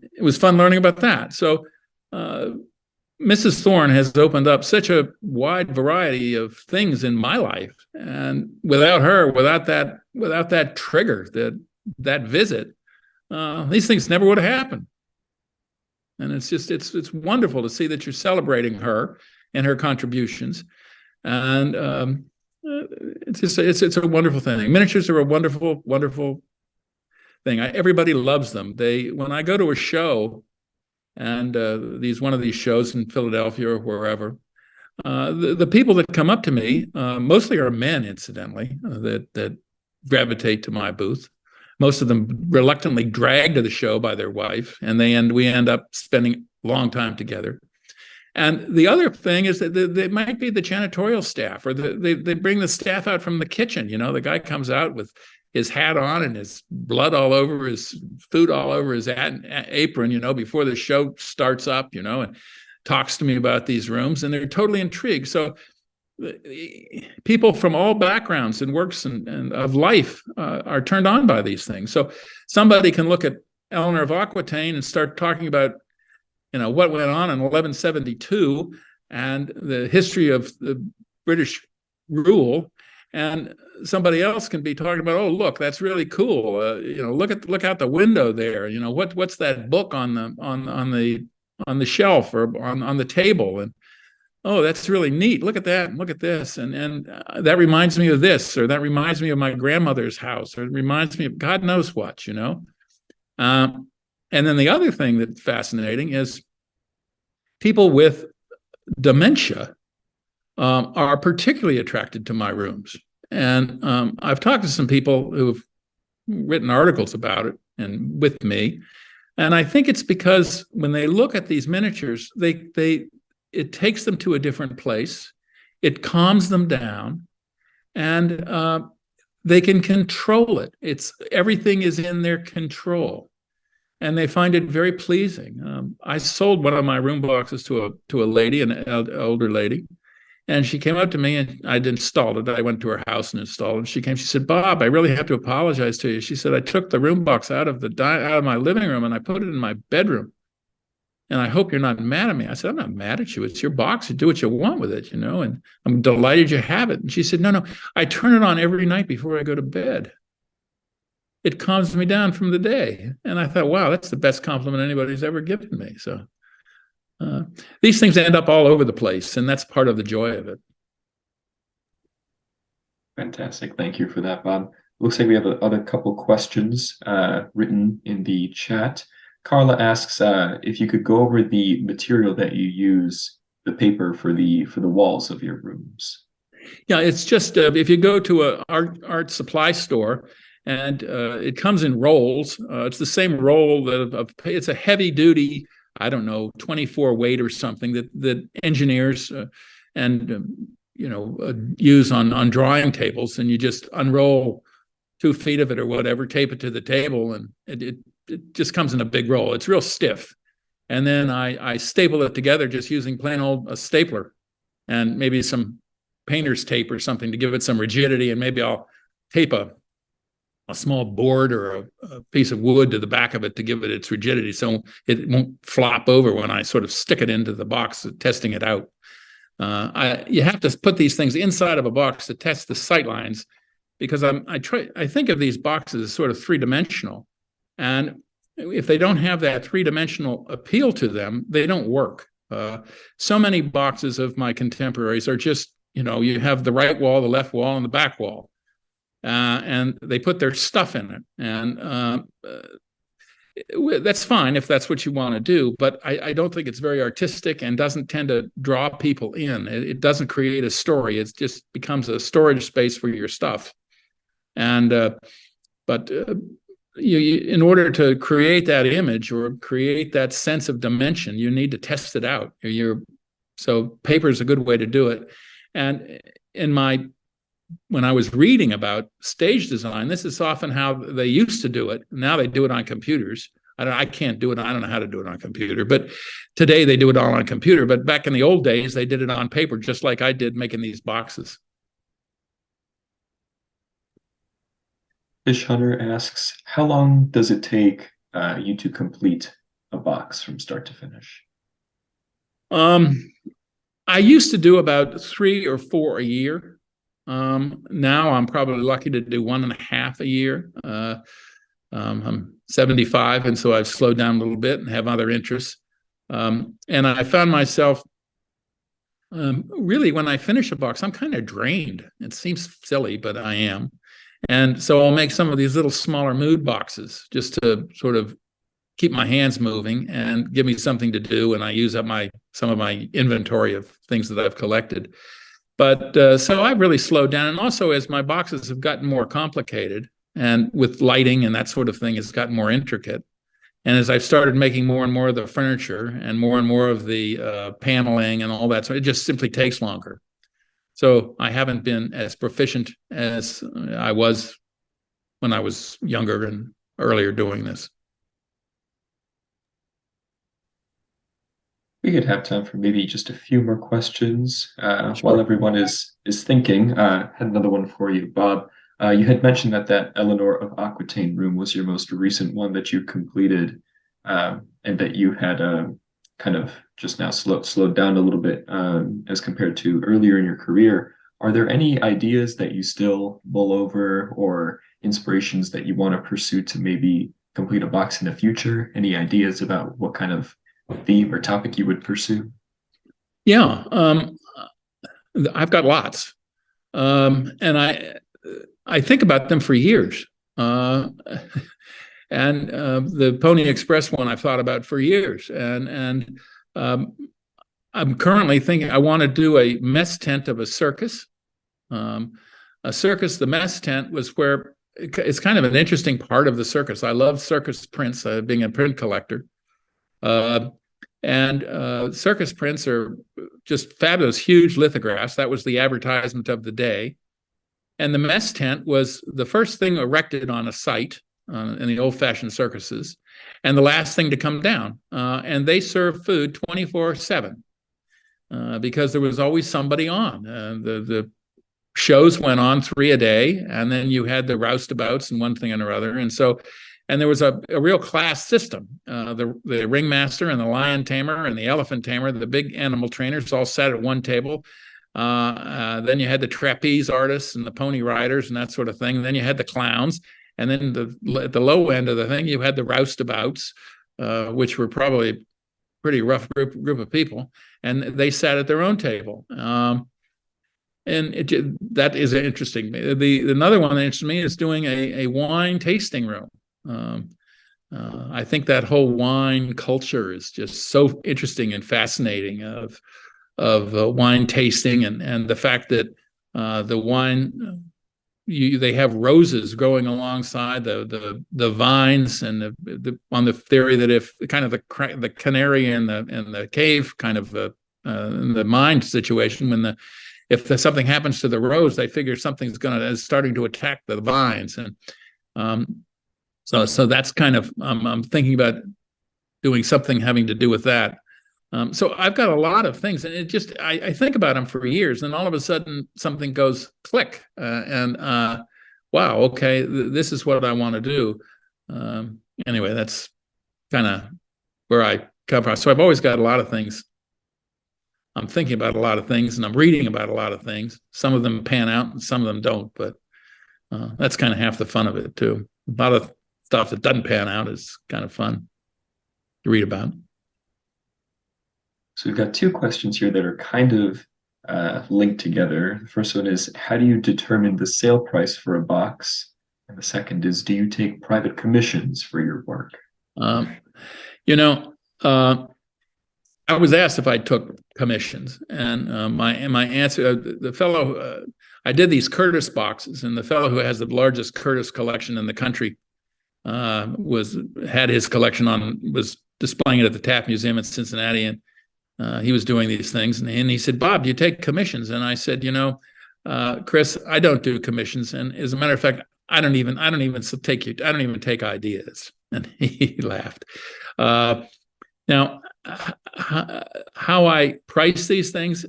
it was fun learning about that. So Mrs. Thorne has opened up such a wide variety of things in my life. And without her, without that trigger, that visit, these things never would have happened. And it's wonderful to see that you're celebrating her and her contributions. And it's a wonderful thing. Miniatures are a wonderful, wonderful thing. Everybody loves them. When I go to a show, and one of these shows in Philadelphia or wherever, the people that come up to me mostly are men, incidentally, that gravitate to my booth. Most of them reluctantly dragged to the show by their wife, and we end up spending a long time together. And the other thing is that they might be the janitorial staff, or they bring the staff out from the kitchen. The guy comes out with his hat on and his blood all over, his food all over his apron, before the show starts up, and talks to me about these rooms, and they're totally intrigued. So people from all backgrounds and works and of life are turned on by these things. So somebody can look at Eleanor of Aquitaine and start talking about, what went on in 1172 and the history of the British rule. And somebody else can be talking about, oh, look, that's really cool. Look out the window there. What's that book on the shelf or on the table? And oh, that's really neat. Look at that. And look at this. And that reminds me of this, or that reminds me of my grandmother's house, or it reminds me of God knows what. And then the other thing that's fascinating is people with dementia are particularly attracted to my rooms. And I've talked to some people who've written articles about it and with me. And I think it's because when they look at these miniatures, it takes them to a different place. It calms them down, and they can control it. Everything is in their control, and they find it very pleasing. I sold one of my room boxes to a lady, an older lady, and she came up to me, and I'd installed it. I went to her house and installed it. She said, Bob, I really have to apologize to you. She said, I took the room box out of my living room and I put it in my bedroom. And I hope you're not mad at me. I said, I'm not mad at you. It's your box. You do what you want with it, and I'm delighted you have it. And she said, no, I turn it on every night before I go to bed. It calms me down from the day. And I thought, wow, that's the best compliment anybody's ever given me. So these things end up all over the place, and that's part of the joy of it. Fantastic. Thank you for that, Bob. Looks like we have other couple questions written in the chat. Carla asks if you could go over the material that you use, the paper for the walls of your rooms. Yeah, it's just if you go to a art supply store, and it comes in rolls. It's the same roll it's a heavy duty, 24 weight or something that engineers use on drawing tables, and you just unroll 2 feet of it or whatever, tape it to the table, and it just comes in a big roll. It's real stiff, and then I staple it together just using plain old stapler and maybe some painter's tape or something to give it some rigidity, and maybe I'll tape a small board or a piece of wood to the back of it to give it its rigidity so it won't flop over when I sort of stick it into the box, testing it out. You have to put these things inside of a box to test the sight lines, because I think of these boxes as sort of three-dimensional, and if they don't have that three-dimensional appeal to them, they don't work. So many boxes of my contemporaries are just, you have the right wall, the left wall, and the back wall. And they put their stuff in it. And that's fine if that's what you want to do, but I don't think it's very artistic and doesn't tend to draw people in. It doesn't create a story. It just becomes a storage space for your stuff. And in order to create that image or create that sense of dimension, you need to test it out. So paper is a good way to do it. And when I was reading about stage design, this is often how they used to do it. Now they do it on computers. I can't do it. I don't know how to do it on a computer, but today they do it all on a computer. But back in the old days, they did it on paper, just like I did making these boxes. Fish Hunter asks, how long does it take you to complete a box from start to finish? I used to do about 3 or 4 a year. Now I'm probably lucky to do 1.5 a year. I'm 75, and so I've slowed down a little bit and have other interests. And I found myself really, when I finish a box, I'm kind of drained. It seems silly, but I am. And so I'll make some of these little smaller mood boxes just to sort of keep my hands moving and give me something to do. And I use up some of my inventory of things that I've collected. But so I've really slowed down. And also, as my boxes have gotten more complicated and with lighting and that sort of thing has gotten more intricate, and as I've started making more and more of the furniture and more of the paneling and all that, so it just simply takes longer. So I haven't been as proficient as I was when I was younger and earlier doing this. We could have time for maybe just a few more questions Sure. while everyone is thinking. Had another one for you, Bob. You had mentioned that Eleanor of Aquitaine room was your most recent one that you completed, and that you had kind of just now slowed down a little bit as compared to earlier in your career. Are there any ideas that you still mull over or inspirations that you want to pursue to maybe complete a box in the future? Any ideas about what kind of theme or topic you would pursue? Yeah, I've got lots, and I think about them for years. And the Pony Express one I've thought about for years, and I'm currently thinking I want to do a mess tent of a circus. The mess tent was where it's kind of an interesting part of the circus. I love circus prints, being a print collector. And circus prints are just fabulous, huge lithographs. That was the advertisement of the day. And the mess tent was the first thing erected on a site in the old-fashioned circuses, and the last thing to come down. And they served food 24/7 because there was always somebody on. The shows went on 3 a day, and then you had the roustabouts and one thing and another. And there was a real class system. The ringmaster and the lion tamer and the elephant tamer, the big animal trainers, all sat at one table. Then you had the trapeze artists and the pony riders and that sort of thing. And then you had the clowns. And then at the low end of the thing, you had the roustabouts, which were probably a pretty rough group of people. And they sat at their own table. That is interesting. Another one that interests me is doing a wine tasting room. I think that whole wine culture is just so interesting and fascinating of wine tasting and the fact that the wine they have roses growing alongside the vines, and on the theory that if kind of the canary in the cave kind of in the mind situation, if something happens to the rose, they figure something's is starting to attack the vines. And so that's kind of I'm thinking about doing something having to do with that. So I've got a lot of things, and it just I think about them for years, and all of a sudden something goes click, and wow, okay, this is what I want to do. Anyway, that's kind of where I come from. So I've always got a lot of things. I'm thinking about a lot of things, and I'm reading about a lot of things. Some of them pan out, and some of them don't. But that's kind of half the fun of it too. A lot of stuff that doesn't pan out is kind of fun to read about. So we've got two questions here that are kind of linked together. The first one is, how do you determine the sale price for a box? And the second is, do you take private commissions for your work? I was asked if I took commissions, and my answer, the fellow, I did these Curtis boxes, and the fellow who has the largest Curtis collection in the country had his collection was displaying it at the Taft Museum in Cincinnati, and he was doing these things, and he said, "Bob, do you take commissions?" And I said, Chris, I don't do commissions, and as a matter of fact, I don't even take ideas. And he laughed. Now, how I price these things,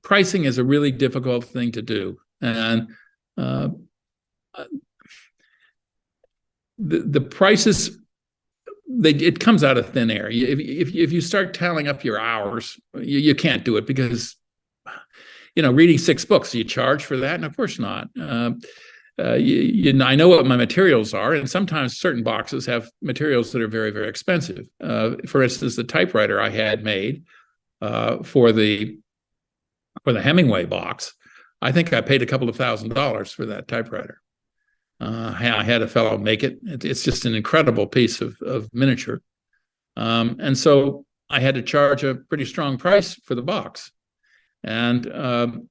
pricing is a really difficult thing to do, and the prices, it comes out of thin air. If you start tallying up your hours, you can't do it, because reading 6 books, you charge for that? And of course not. I know what my materials are, and sometimes certain boxes have materials that are very, very expensive. For instance, the typewriter I had made for the Hemingway box, I think I paid a couple of $1,000s for that typewriter. I had a fellow make it. It's just an incredible piece of miniature. And so I had to charge a pretty strong price for the box. And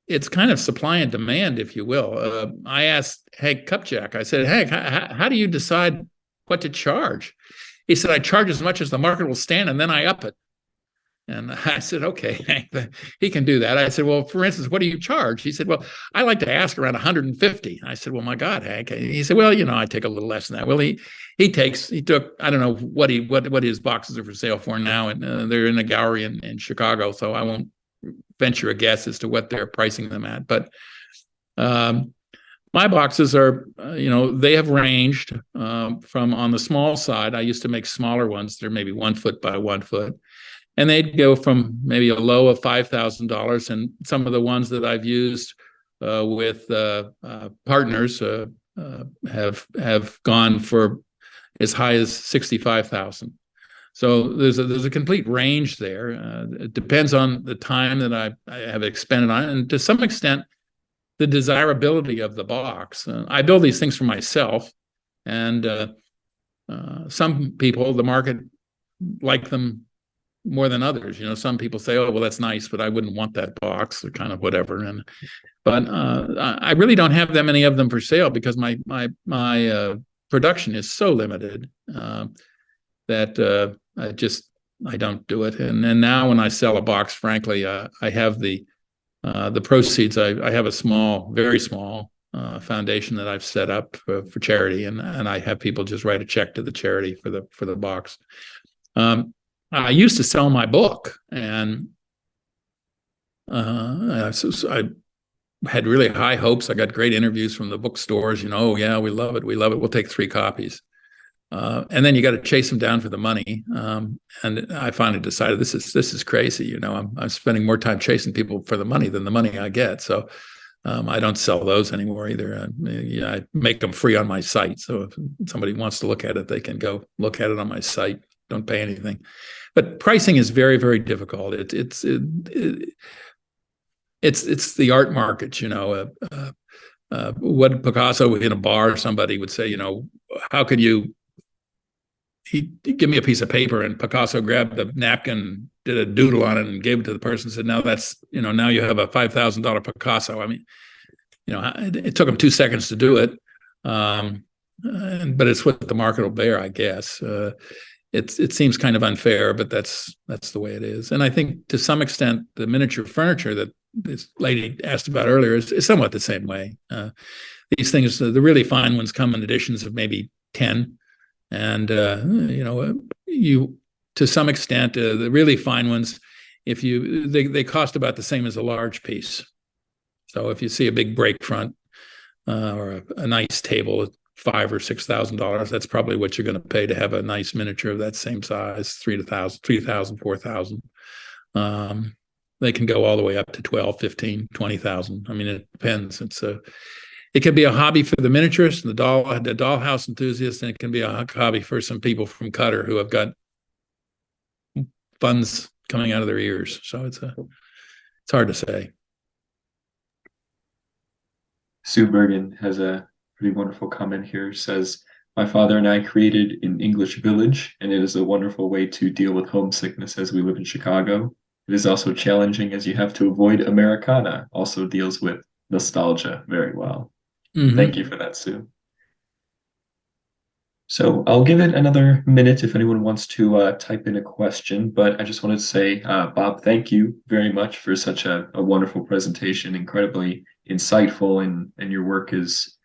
it's kind of supply and demand, if you will. I asked Hank Kupchak, I said, "Hank, how do you decide what to charge?" He said, "I charge as much as the market will stand, and then I up it." And I said, "Okay, Hank, he can do that." I said, "Well, for instance, what do you charge?" He said, "Well, I like to ask around 150. I said, "Well, my God, Hank." He said, "Well, I take a little less than that." Well, he took, I don't know what his boxes are for sale for now, and they're in a gallery in Chicago, so I won't venture a guess as to what they're pricing them at. But my boxes are, they have ranged from, on the small side, I used to make smaller ones. They're maybe 1 foot by 1 foot. And they'd go from maybe a low of $5,000. And some of the ones that I've used with partners have gone for as high as $65,000. So there's a complete range there. It depends on the time that I have expended on it, and to some extent, the desirability of the box. I build these things for myself, and some people, the market, like them more than others. Some people say, "Oh, well, that's nice, but I wouldn't want that box," or kind of whatever. But I really don't have that many of them for sale, because my production is so limited that I don't do it. And then now when I sell a box, frankly, I have the proceeds. I have a small, very small foundation that I've set up for charity, and I have people just write a check to the charity for the box. I used to sell my book, and so I had really high hopes. I got great interviews from the bookstores. "Oh yeah, we love it. We'll take 3 copies." And then you got to chase them down for the money. And I finally decided this is crazy. I'm spending more time chasing people for the money than the money I get. So I don't sell those anymore either. I make them free on my site. So if somebody wants to look at it, they can go look at it on my site. Don't pay anything. But pricing is very, very difficult. It's the art market. What Picasso in a bar, somebody would say, how could you? He'd give me a piece of paper, and Picasso grabbed a napkin, did a doodle on it, and gave it to the person, and said, "Now that's, now you have a $5,000 Picasso." I mean, it took him 2 seconds to do it. But it's what the market will bear, I guess. It seems kind of unfair, but that's the way it is. And I think to some extent, the miniature furniture that this lady asked about earlier is somewhat the same way. These things, the really fine ones, come in editions of maybe 10. And you, to some extent, the really fine ones, they cost about the same as a large piece. So if you see a big break front or a nice table at $5,000 or $6,000, that's probably what you're going to pay to have a nice miniature of that same size, 3,000, 4,000. They can go all the way up to 12, 15, 20,000. I mean, it depends. It can be a hobby for the miniaturist, the dollhouse enthusiast, and it can be a hobby for some people from Qatar who have got funds coming out of their ears. So it's hard to say. Sue Bergen has a pretty wonderful comment here. Says, my father and I created an English village, and it is a wonderful way to deal with homesickness as we live in Chicago. It is also challenging as you have to avoid Americana. Also deals with nostalgia very well. Mm-hmm. Thank you for that, Sue. So I'll give it another minute if anyone wants to type in a question, but I just wanted to say, Bob, thank you very much for such a wonderful presentation, incredibly insightful, and your work is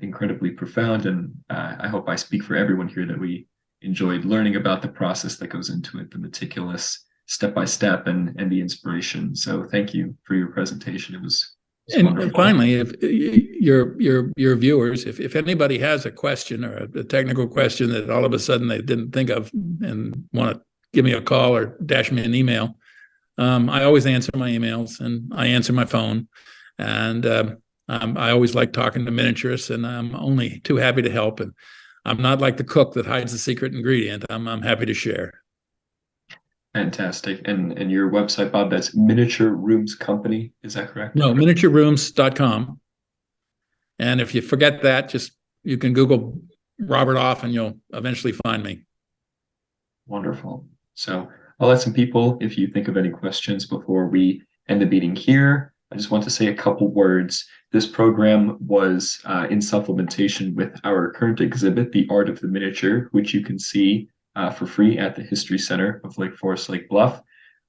incredibly profound. And I hope I speak for everyone here that we enjoyed learning about the process that goes into it, the meticulous step-by-step and the inspiration. So thank you for your presentation. It was and finally, if your viewers, if anybody has a question or a technical question that all of a sudden they didn't think of and want to give me a call or dash me an email, I always answer my emails and I answer my phone. And I always like talking to miniaturists, and I'm only too happy to help. And I'm not like the cook that hides the secret ingredient. I'm happy to share. Fantastic. And your website, Bob, that's Miniature Rooms Company, is that correct? No, miniaturerooms.com. And if you forget that, you can Google Robert Off and you'll eventually find me. Wonderful. So I'll let some people, if you think of any questions before we end the meeting here. I just want to say a couple words. This program was in supplementation with our current exhibit, The Art of the Miniature, which you can see for free at the History Center of Lake Forest, Lake Bluff.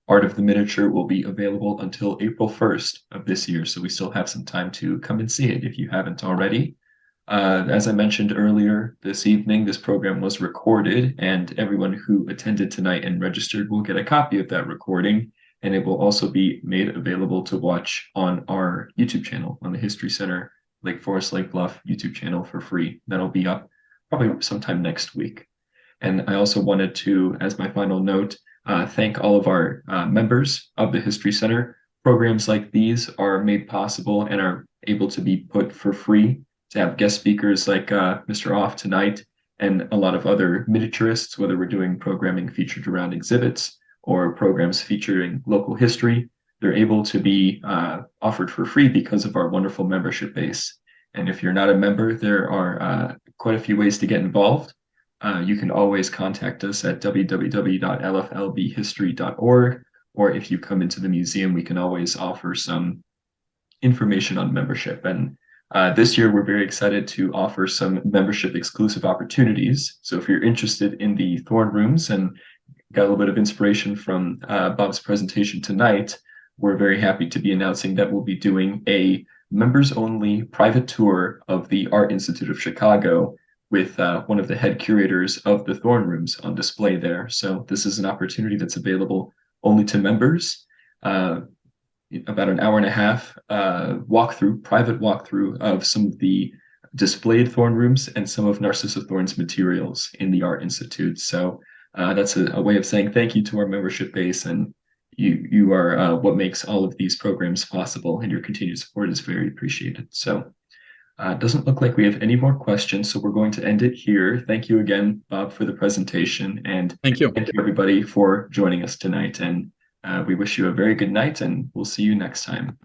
Art of the Miniature will be available until April 1st of this year, so we still have some time to come and see it if you haven't already. As I mentioned earlier this evening, this program was recorded, and everyone who attended tonight and registered will get a copy of that recording, and it will also be made available to watch on our YouTube channel, on the History Center Lake Forest, Lake Bluff YouTube channel for free. That'll be up probably sometime next week. And I also wanted to, as my final note, thank all of our members of the History Center. Programs like these are made possible and are able to be put for free, to have guest speakers like Mr. Off tonight, and a lot of other miniaturists, whether we're doing programming featured around exhibits or programs featuring local history. They're able to be offered for free because of our wonderful membership base. And if you're not a member, there are quite a few ways to get involved. You can always contact us at www.lflbhistory.org, or if you come into the museum, we can always offer some information on membership. And this year, we're very excited to offer some membership exclusive opportunities. So if you're interested in the Thorne Rooms and got a little bit of inspiration from Bob's presentation tonight, we're very happy to be announcing that we'll be doing a members-only private tour of the Art Institute of Chicago with one of the head curators of the Thorne Rooms on display there. So this is an opportunity that's available only to members. About an hour and a half private walkthrough of some of the displayed Thorne Rooms and some of Narcissa Thorne's materials in the Art Institute. So that's a way of saying thank you to our membership base, and you are what makes all of these programs possible, and your continued support is very appreciated. So it doesn't look like we have any more questions, so we're going to end it here. Thank you again, Bob, for the presentation, and thank you everybody for joining us tonight. And we wish you a very good night, and we'll see you next time.